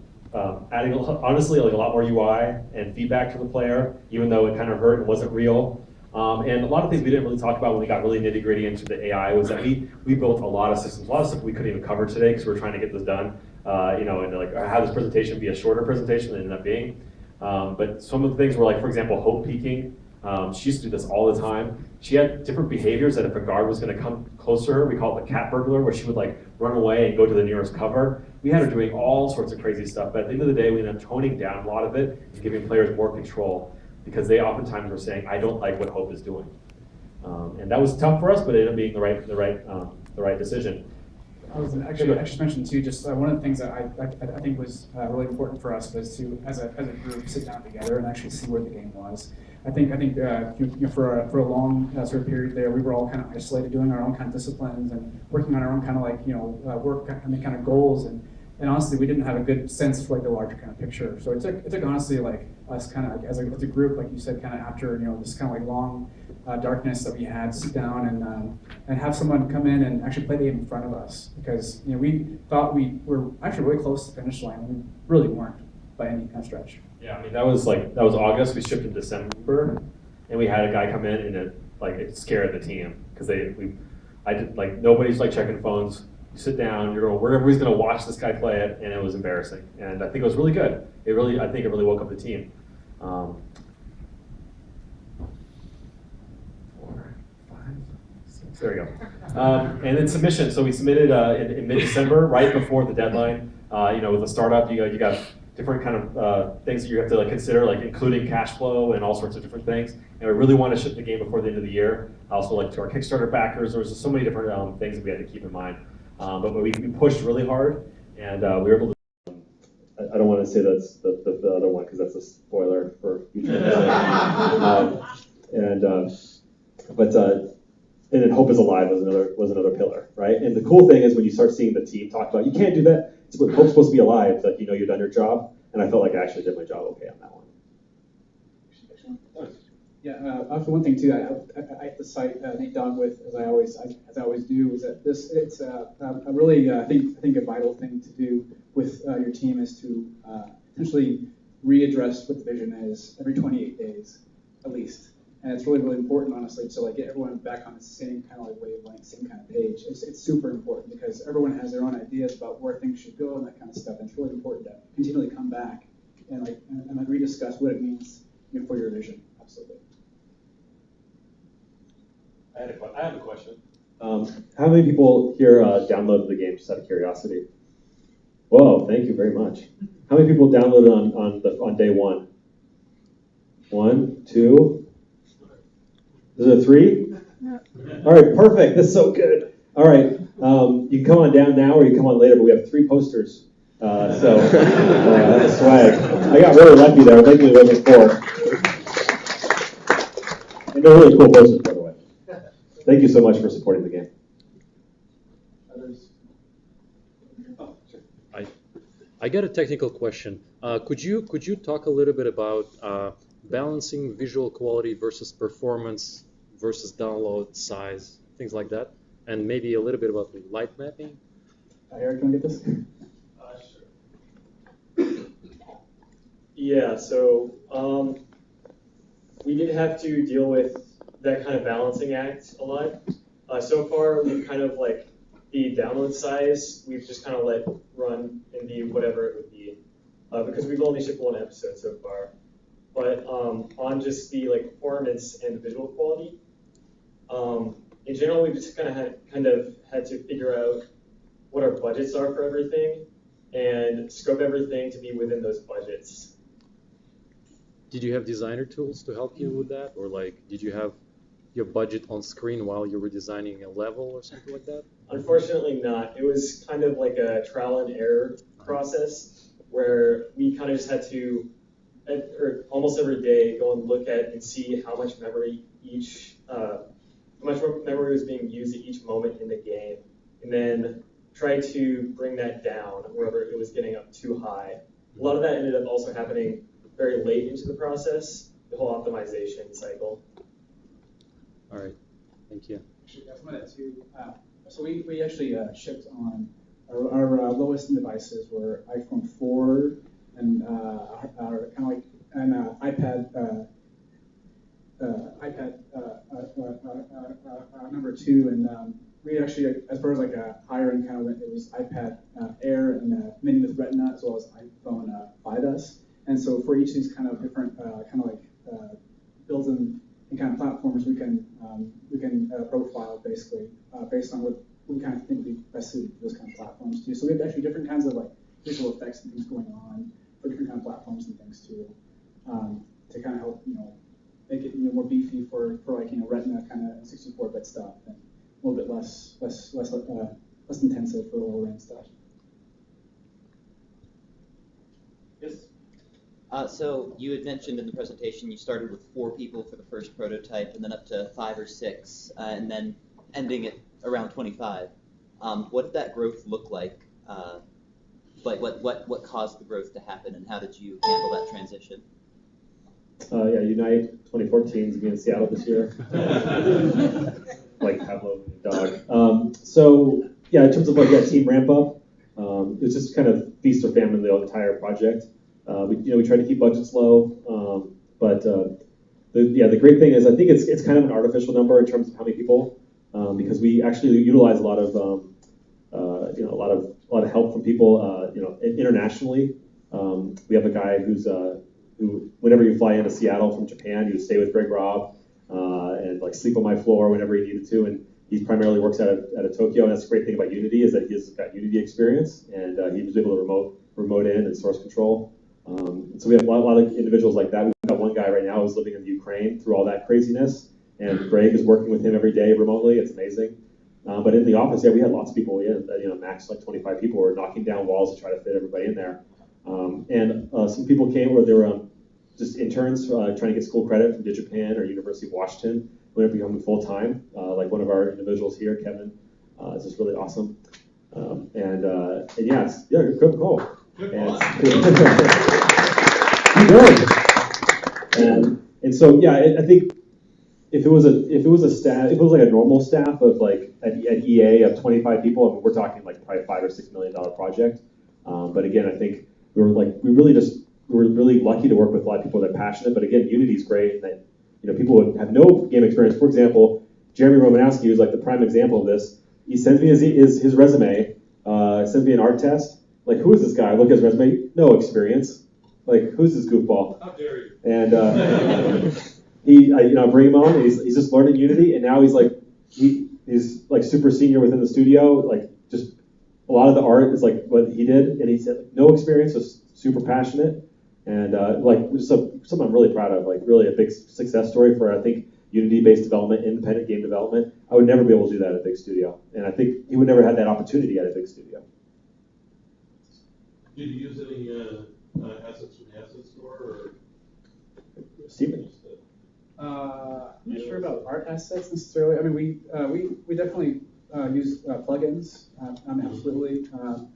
adding, honestly, like a lot more UI and feedback to the player, even though it kind of hurt and wasn't real. And a lot of things we didn't really talk about when we got really nitty gritty into the AI was that we built a lot of systems, a lot of stuff we couldn't even cover today because we were trying to get this done, and like have this presentation be a shorter presentation than it ended up being. But some of the things were like, for example, hope peaking. She used to do this all the time. She had different behaviors that if a guard was going to come close to her, we call it the cat burglar, where she would like run away and go to the nearest cover. We had her doing all sorts of crazy stuff, but at the end of the day, we ended up toning down a lot of it and giving players more control because they oftentimes were saying, "I don't like what Hope is doing," and that was tough for us, but it ended up being the right decision. I was actually mentioned too. Just one of the things that I think was really important for us was to, as a group, sit down together and actually see where the game was. I think for a long sort of period there, we were all kind of isolated, doing our own kind of disciplines and working on our own kind of like work and the kind of goals. And honestly, we didn't have a good sense for like the larger kind of picture. So it took honestly like us kind of as a group, like you said, kind of after this kind of like long darkness that we had, to sit down and have someone come in and actually play the game in front of us, because we thought we were actually really close to the finish line, and we really weren't by any kind of stretch. Yeah, I mean that was August. We shipped in December, and we had a guy come in and it scared the team because nobody's like checking phones. You sit down, everybody's gonna watch this guy play it, and it was embarrassing. And I think it was really good. I think it really woke up the team. 4, 5, 6. There we go. And then submission. So we submitted in mid-December, right before the deadline. With a startup, you got different kind of things that you have to consider, like including cash flow and all sorts of different things. And we really want to ship the game before the end of the year. Also, to our Kickstarter backers, there was just so many different things that we had to keep in mind. But we pushed really hard, and we were able to. I don't want to say that's the other one because that's a spoiler for future. And then Hope is Alive was another pillar, right? And the cool thing is when you start seeing the team talk about, you can't do that. Hope's supposed to be alive. It's like, you've done your job, and I felt like I actually did my job okay on that one. Yeah, also one thing too, I have to cite Nate Dogg with, as I always do, is that it's a really I think a vital thing to do with your team is to essentially readdress what the vision is every 28 days at least. And it's really, really important, honestly, to get everyone back on the same kind of wavelength, same kind of page. It's super important because everyone has their own ideas about where things should go and that kind of stuff. And it's really important to continually come back and rediscuss what it means for your vision. Absolutely. I have a question. How many people here downloaded the game, just out of curiosity? Whoa, thank you very much. How many people downloaded on day one? 1, 2. Is it 3? No. All right, perfect. This is so good. All right, you can come on down now, or you can come on later. But we have 3 posters. That's swag. I got really lucky there. Thankfully, it wasn't 4. And they're really cool posters, by the way. Thank you so much for supporting the game. Others? Oh, sure. I got a technical question. Could you talk a little bit about balancing visual quality versus performance versus download size, things like that, and maybe a little bit about the light mapping? Eric, can I get this? Sure. Yeah, so we did have to deal with that kind of balancing act a lot. So far, we've kind of the download size, we've just kind of let run and be whatever it would be, because we've only shipped 1 episode so far. But on just the performance and the visual quality, in general, we've just kind of had to figure out what our budgets are for everything and scope everything to be within those budgets. Did you have designer tools to help you with that, or did you have your budget on screen while you were designing a level or something like that? Unfortunately not. It was kind of like a trial and error process where we kind of just had to, or almost every day, go and look at and see how much memory was being used at each moment in the game, and then try to bring that down wherever it was getting up too high. A lot of that ended up also happening very late into the process, the whole optimization cycle. All right, thank you. actually, that's one of that too. So we actually shipped on our lowest devices were iPhone 4 and our kind of like an iPad number 2, and we actually, as far as like a higher end kind of went, it was iPad Air and Mini with Retina, as well as iPhone 5S. And so for each of these kind of different kind of like built-in kind of platforms, we can profile basically based on what we kind of think would be best suited for those kind of platforms too. So we have actually different kinds of like visual effects and things going on for different kind of platforms and things too, to kind of help make it more beefy for like Retina kind of 64-bit stuff, and a little bit less intensive for lower end stuff. Yes. So you had mentioned in the presentation you started with 4 people for the first prototype, and then up to 5 or 6, and then ending at around 25. What did that growth look like? Like what caused the growth to happen, and how did you handle that transition? Yeah, Unite 2014 is going to be in Seattle this year. Like Pablo the dog. So yeah, in terms of like team ramp up, it was just kind of feast or famine the entire project. We tried to keep budgets low, but the great thing is I think it's kind of an artificial number in terms of how many people, because we actually utilize a lot of a lot of help from people internationally. We have a guy who whenever you fly into Seattle from Japan, he would stay with Greg Robb and like sleep on my floor whenever he needed to, and he primarily works out of Tokyo. And that's the great thing about Unity is that he's got Unity experience, and he was able to remote in and source control. And so we have a lot of individuals like that. We've got one guy right now who's living in Ukraine through all that craziness, and Greg is working with him every day remotely. It's amazing. But in the office, we had lots of people. We had max like 25 people. Were knocking down walls to try to fit everybody in there. And some people came where they were just interns trying to get school credit from Digipan or University of Washington. We ended up becoming full time. Like one of our individuals here, Kevin, is just really awesome. Good call. And so I think if it was like a normal staff of like at EA of 25 people, I mean, we're talking like probably $5 or $6 million project. But again, I think we were really lucky to work with a lot of people that are passionate. But again, Unity's great, and that people would have no game experience. For example, Jeremy Romanowski was like the prime example of this. He sends me his resume, sends me an art test. Like, who is this guy? I look at his resume, no experience. Like, who's this goofball? How dare you? And I bring him on. And he's just learning Unity, and now he's like super senior within the studio. Like, just a lot of the art is like what he did, and he said no experience, just super passionate, and something I'm really proud of. Like, really a big success story for I think Unity-based development, independent game development. I would never be able to do that at a big studio, and I think he would never have that opportunity at a big studio. Did you use any assets from the asset store, or Steven? I'm not sure about art assets necessarily. I mean, we definitely use plugins, absolutely,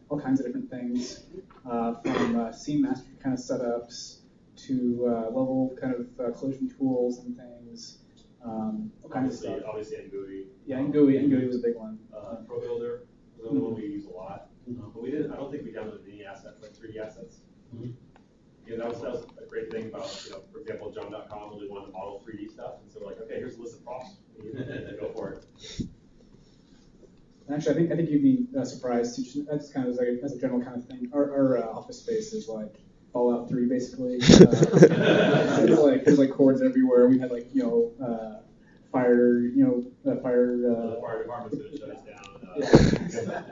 all kinds of different things, from scene master kind of setups to level kind of collision tools and things, all kinds of stuff. Obviously, NGUI. Yeah, NGUI was a big one. Pro Builder is another one we use a lot. But we didn't. I don't think we downloaded any assets, like 3D assets. Yeah, that was a great thing about, for example, John.com really wanted to model 3D stuff, and so we're like, okay, here's a list of props, and go for it. Actually, I think you'd be surprised. That's kind of as a general kind of thing. Our office space is like Fallout 3, basically. There's like cords everywhere. We had like fire. The fire department's gonna shut us down.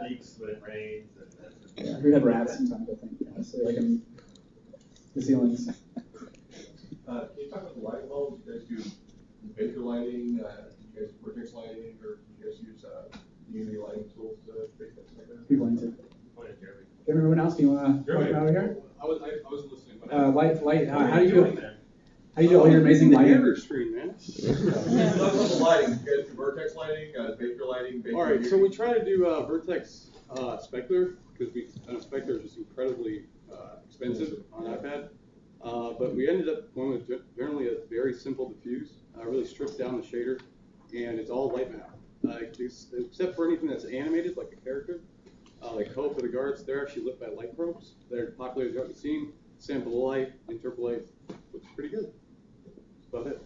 Leaks when it rains. Yeah, we had rats sometimes, I think. So like in the ceilings. Can you talk about the light bulbs? Do you guys do vapor lighting? Do you guys vortex lighting, or do you guys use Unity lighting tools to make things like that? People into. Jeremy Romanowski, you want to talk about here? I was listening. Light. How do you do all your amazing lighting? Screen, man. The lighting. You guys do vertex lighting, vapor lighting. All right, so we try to do vertex specular because specular is just incredibly expensive on iPad. But we ended up going with generally a very simple diffuse, really strips down the shader, and it's all light map. except for anything that's animated, like a character, like Hope or the guards, they're actually lit by light probes. They're popular throughout the scene. Sample light, interpolate, looks pretty good. That's about it.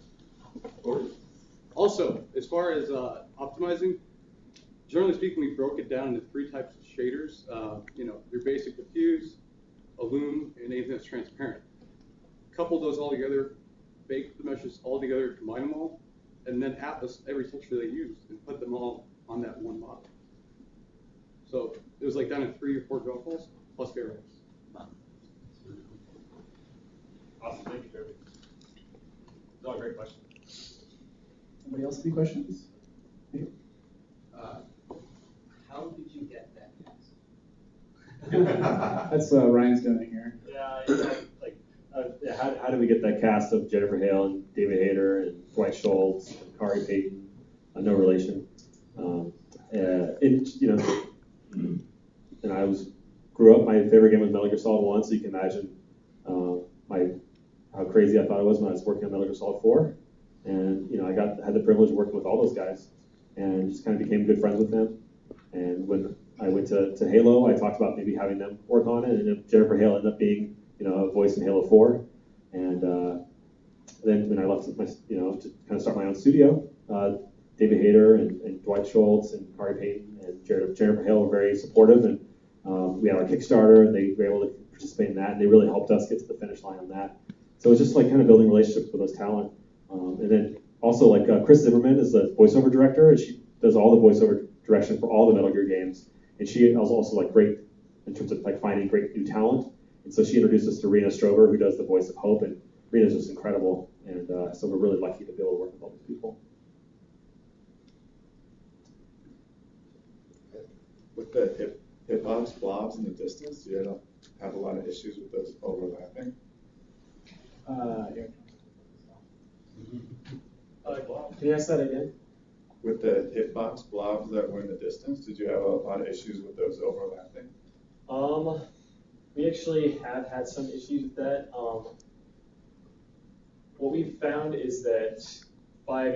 Also, as far as optimizing, generally speaking, we broke it down into 3 types of shaders. Your basic diffuse, illume, and anything that's transparent. Couple those all together, bake the meshes all together, combine them all, and then atlas every texture they used and put them all on that one model. So it was like down to 3 or 4 draw calls plus variables. Awesome, thank you, Jeremy. It's all a great question. Anybody else have any questions? How did you get that cast? That's Ryan's doing here. How did we get that cast of Jennifer Hale and David Hayter and Dwight Schultz and Kari Payton? No relation. And I grew up. My favorite game was Metal Gear Solid 1, so you can imagine how crazy I thought it was when I was working on Metal Gear Solid 4. And I had the privilege of working with all those guys, and just kind of became good friends with them. And when I went to Halo, I talked about maybe having them work on it, and Jennifer Hale ended up being a voice in Halo 4. And then when I left to kind of start my own studio, David Hayter and Dwight Schultz and Kari Payton and Jennifer Hale were very supportive, and we had our Kickstarter, and they were able to participate in that, and they really helped us get to the finish line on that. So it's just like kind of building relationships with those talent. And then also like Chris Zimmerman is the voiceover director, and she does all the voiceover direction for all the Metal Gear games. And she was also like great in terms of like finding great new talent. And so she introduced us to Rena Strover, who does the voice of Hope, and Rena's just incredible. And so we're really lucky to be able to work with all these people. With the hip-hop's blobs in the distance, do you have a lot of issues with those overlapping? Yeah. Can you ask that again? With the hitbox blobs that were in the distance, did you have a lot of issues with those overlapping? We actually have had some issues with that. What we found is that by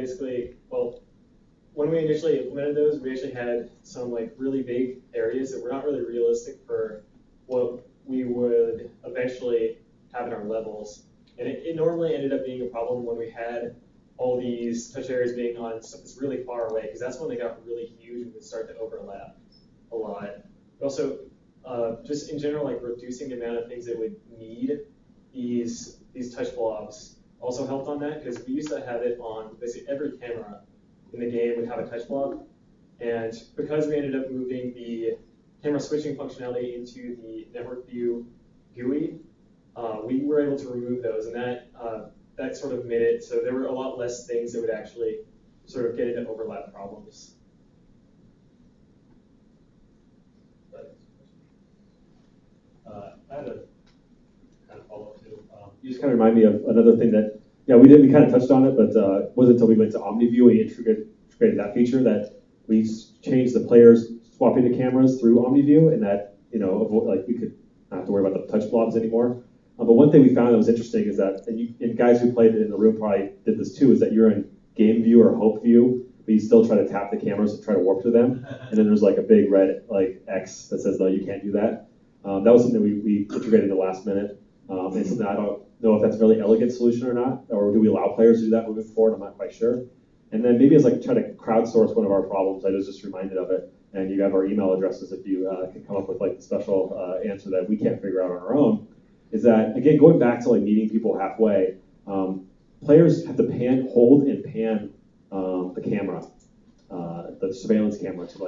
when we initially implemented those, we actually had some like really big areas that were not really realistic for what we would eventually have in our levels. And it normally ended up being a problem when we had all these touch areas being on stuff that's really far away, because that's when they got really huge and would start to overlap a lot. But also, just in general, like reducing the amount of things that would need these touch blobs also helped on that, because we used to have it on basically every camera in the game would have a touch blob. And because we ended up moving the camera switching functionality into the network view GUI, we were able to remove those, and that sort of made it so there were a lot less things that would actually sort of get into overlap problems. I had a kind of follow-up too. You just kind of remind me of another thing that, we kind of touched on it, but it wasn't until we went to OmniView and integrated that feature that we changed the players swapping the cameras through OmniView, and that, we could not have to worry about the touch blobs anymore. But one thing we found that was interesting is that, and guys who played it in the room probably did this too, is that you're in game view or hope view, but you still try to tap the cameras and try to warp to them. And then there's like a big red X that says, no, you can't do that. That was something we integrated in the last minute. And something I don't know if that's a really elegant solution or not, or do we allow players to do that moving forward? I'm not quite sure. And then maybe as like try to crowdsource one of our problems, I was just reminded of it. And you have our email addresses if you can come up with like the special answer that we can't figure out on our own. Is that, again, going back to like meeting people halfway, players have to hold and pan the camera, the surveillance camera to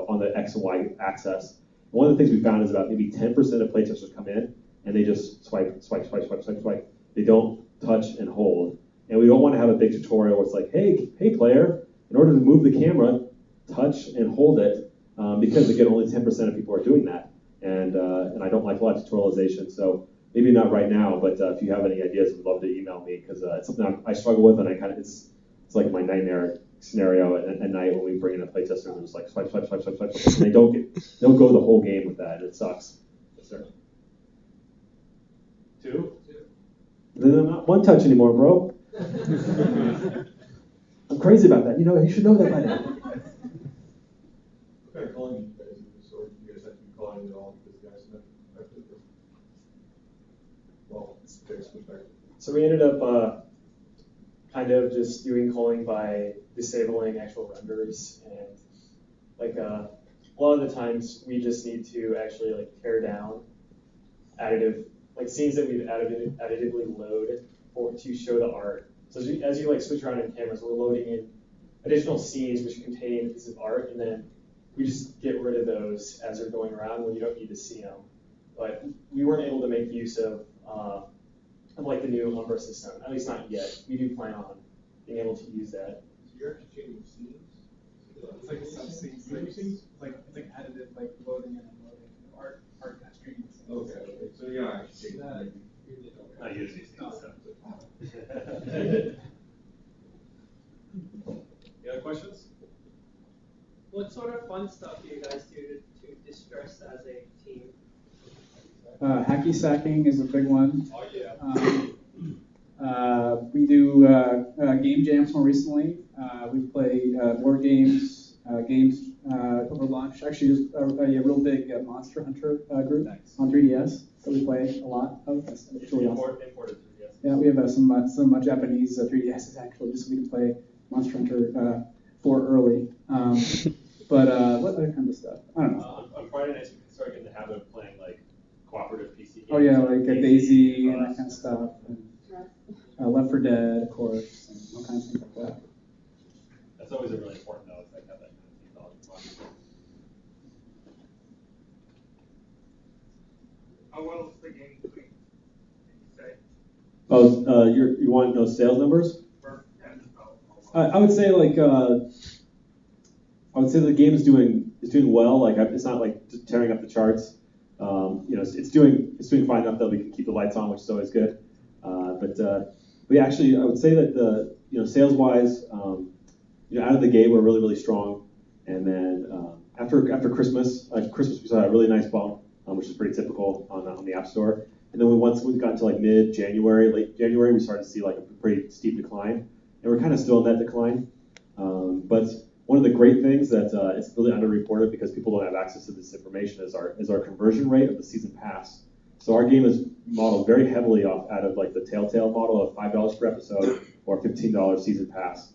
on the X and Y axis. And one of the things we found is about maybe 10% of playtesters come in and they just swipe. They don't touch and hold. And we don't want to have a big tutorial where it's like, hey player, in order to move the camera, touch and hold it, because again, only 10% of people are doing that. And I don't like a lot of tutorialization, so maybe not right now, but if you have any ideas, I'd love to email me, because it's something I struggle with, and it's like my nightmare scenario at night when we bring in a playtester and just like swipe. And they don't go the whole game with that, and it sucks. Yes, sir. 2? Then I'm not one touch anymore, bro. I'm crazy about that. You should know that by now. calling at all because guys have affected it? Well, it's fixed perspective. So we ended up kind of just doing calling by disabling actual renders, and like a lot of the times we just need to actually like tear down additive, like scenes that we've additively load to show the art. So as you like switch around in cameras, we're loading in additional scenes which contain pieces of art, and then we just get rid of those as they're going around when you don't need to see them. But we weren't able to make use of like the new Umbra system, at least not yet. We do plan on being able to use that. So you're actually changing scenes? It's like some scenes. It's like additive, like loading and unloading. Art kind of streaming. Okay. So you're not actually changing That- I usually see stuff. Any other questions? What sort of fun stuff do you guys do to distress as a team? Hacky sacking is a big one. Oh, yeah. We do game jams more recently. We play board games, over lunch. Actually, there's a real big Monster Hunter group on 3DS that we play a lot of. That's really awesome. Imported 3DS. Yeah, we have some Japanese 3DSs actually, just so we can play Monster Hunter 4 early. But what other kind of stuff? I don't know. On Friday nights, we can start getting the habit of playing like cooperative PC games. Oh yeah, like Daisy and Rust. that kind of stuff. And Left 4 Dead, of course, and all kinds of things like that. That's always a really important though, is like have that kind of technology. How well is the game doing? Can you say? Oh, you want those sales numbers? I would say like I would say the game is doing well. Like it's not like tearing up the charts. It's doing fine enough that we can keep the lights on, which is always good. But yeah, actually, I would say that sales wise, out of the gate we're really strong. And then after Christmas, we saw a really nice bump, which is pretty typical on the App Store. And then once we got into like mid-January, late January, we started to see like a pretty steep decline. And we're kind of still in that decline. But one of the great things that it's really underreported because people don't have access to this information is our conversion rate of the season pass. So our game is modeled very heavily out of like the Telltale model of $5 per episode or $15 season pass.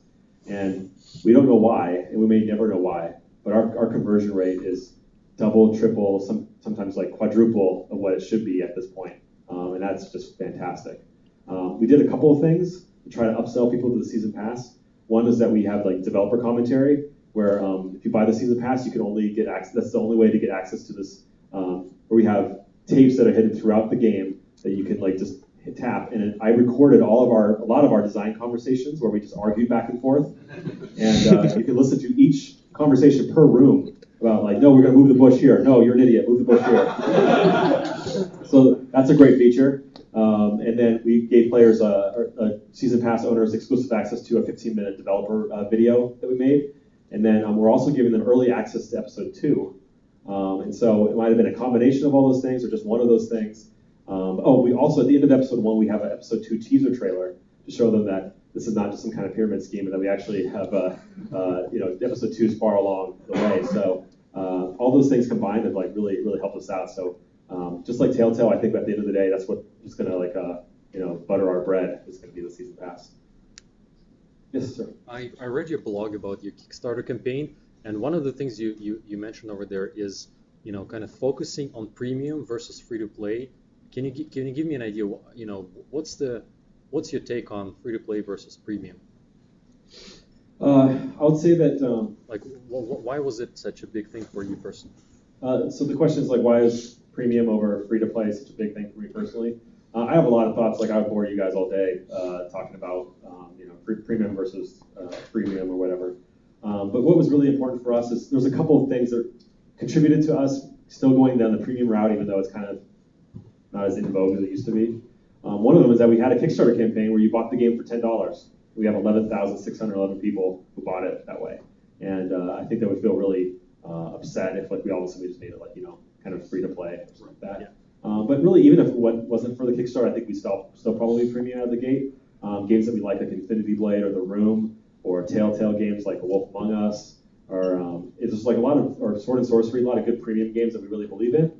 And we don't know why, and we may never know why, but our conversion rate is double, triple, sometimes like quadruple of what it should be at this point. And that's just fantastic. We did a couple of things to try to upsell people to the season pass. One is that we have like developer commentary, where if you buy the season pass, you can only get access. That's the only way to get access to this. Where we have tapes that are hidden throughout the game that you can like just tap. And I recorded a lot of our design conversations where we just argued back and forth. And you can listen to each conversation per room about like, no, we're going to move the bush here. No, you're an idiot. Move the bush here. So that's a great feature. And then we gave players, season pass owners, exclusive access to a 15-minute developer video that we made. And then we're also giving them early access to episode 2. And so it might have been a combination of all those things or just one of those things. We also, at the end of episode 1, we have an episode 2 teaser trailer to show them that this is not just some kind of pyramid scheme and that we actually have, episode 2 is far along the way. So all those things combined have like really helped us out. So just like Telltale, I think at the end of the day, that's what is going to butter our bread is going to be the season pass. Yes, sir. I read your blog about your Kickstarter campaign, and one of the things you mentioned over there is kind of focusing on premium versus free to play. Can you give me an idea? What's your take on free to play versus premium? I would say that why was it such a big thing for you personally? So the question is like, why is premium over free to play such a big thing for me personally? I have a lot of thoughts. Like I would bore you guys all day talking about premium versus freemium or whatever. But what was really important for us is there's a couple of things that contributed to us still going down the premium route, even though it's kind of not as in vogue as it used to be. One of them is that we had a Kickstarter campaign where you bought the game for $10. We have 11,611 people who bought it that way, and I think they would feel really upset if like we all of a sudden just made it like kind of free to play or something like that. Yeah. But really, even if it wasn't for the Kickstarter, I think we still probably premium out of the gate. Games that we like Infinity Blade or The Room, or Telltale games like A Wolf Among Us, it's just like a lot of, or Sword and Sorcery, a lot of good premium games that we really believe in.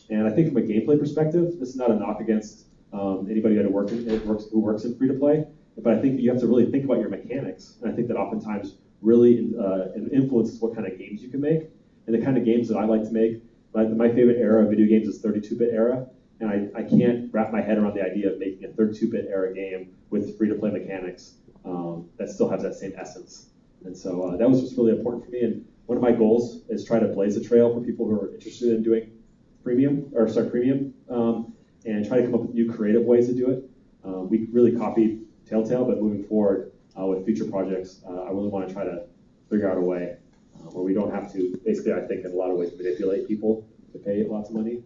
And I think from a gameplay perspective, this is not a knock against anybody who works in free-to-play, but I think you have to really think about your mechanics. And I think that oftentimes really influences what kind of games you can make. And the kind of games that I like to make, my favorite era of video games is 32-bit era. And I can't wrap my head around the idea of making a 32-bit era game with free-to-play mechanics that still has that same essence. And so that was just really important for me. And one of my goals is try to blaze a trail for people who are interested in doing premium, and try to come up with new creative ways to do it. We really copied Telltale, but moving forward with future projects, I really want to try to figure out a way where we don't have to, basically, I think in a lot of ways, manipulate people to pay lots of money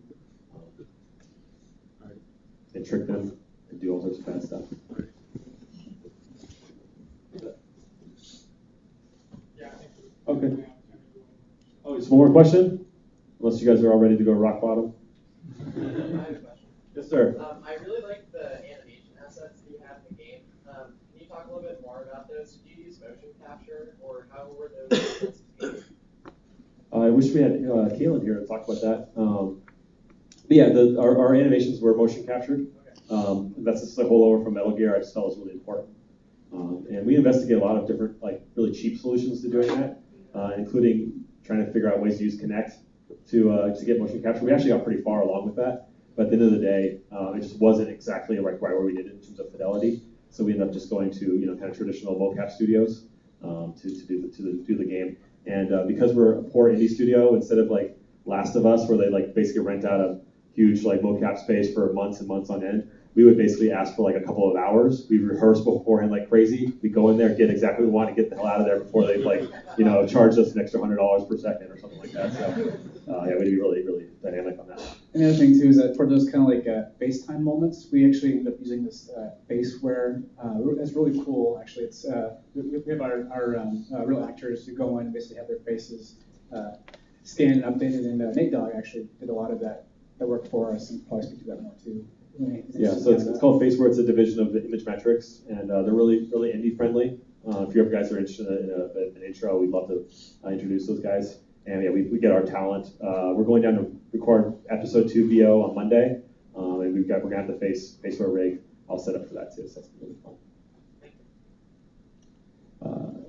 and trick them and do all sorts of bad stuff. Okay. Oh, just one more question? Unless you guys are all ready to go rock bottom. I have a question. Yes, sir. I really like the animation assets that you have in the game. Can you talk a little bit more about those? Do you use motion capture, or how were those assets made? I wish we had Kaylin here to talk about that. But yeah, our animations were motion captured. That's just a holdover from Metal Gear. I just felt was really important. And we investigate a lot of different, like, really cheap solutions to doing that, including trying to figure out ways to use CNET to get motion capture. We actually got pretty far along with that, but at the end of the day, it just wasn't exactly right where we did it in terms of fidelity. So we ended up just going to kind of traditional mocap studios to do the game. And because we're a poor indie studio, instead of like Last of Us, where they like basically rent out a huge like mocap space for months and months on end, we would basically ask for like a couple of hours. We rehearse beforehand like crazy. We go in there, get exactly what we want, and get the hell out of there before they charge us an extra $100 per second or something like that. So yeah, we'd be really, really dynamic on that. And the other thing too is that for those kind of like FaceTime moments, we actually end up using this faceware. It's really cool, actually. It's we have our real actors who go in and basically have their faces scanned and updated. And Nate Dogg actually did a lot of that work for us, and probably speak to that more too. Yeah, so it's called Faceware. It's a division of the Image Metrics, and they're really, really indie friendly. If you guys are interested in an intro, we'd love to introduce those guys. And yeah, we get our talent. We're going down to record episode 2 VO on Monday, and we're gonna have the Faceware rig all set up for that too. So that's really fun.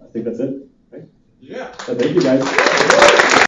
I think that's it. Right? Yeah. So thank you guys.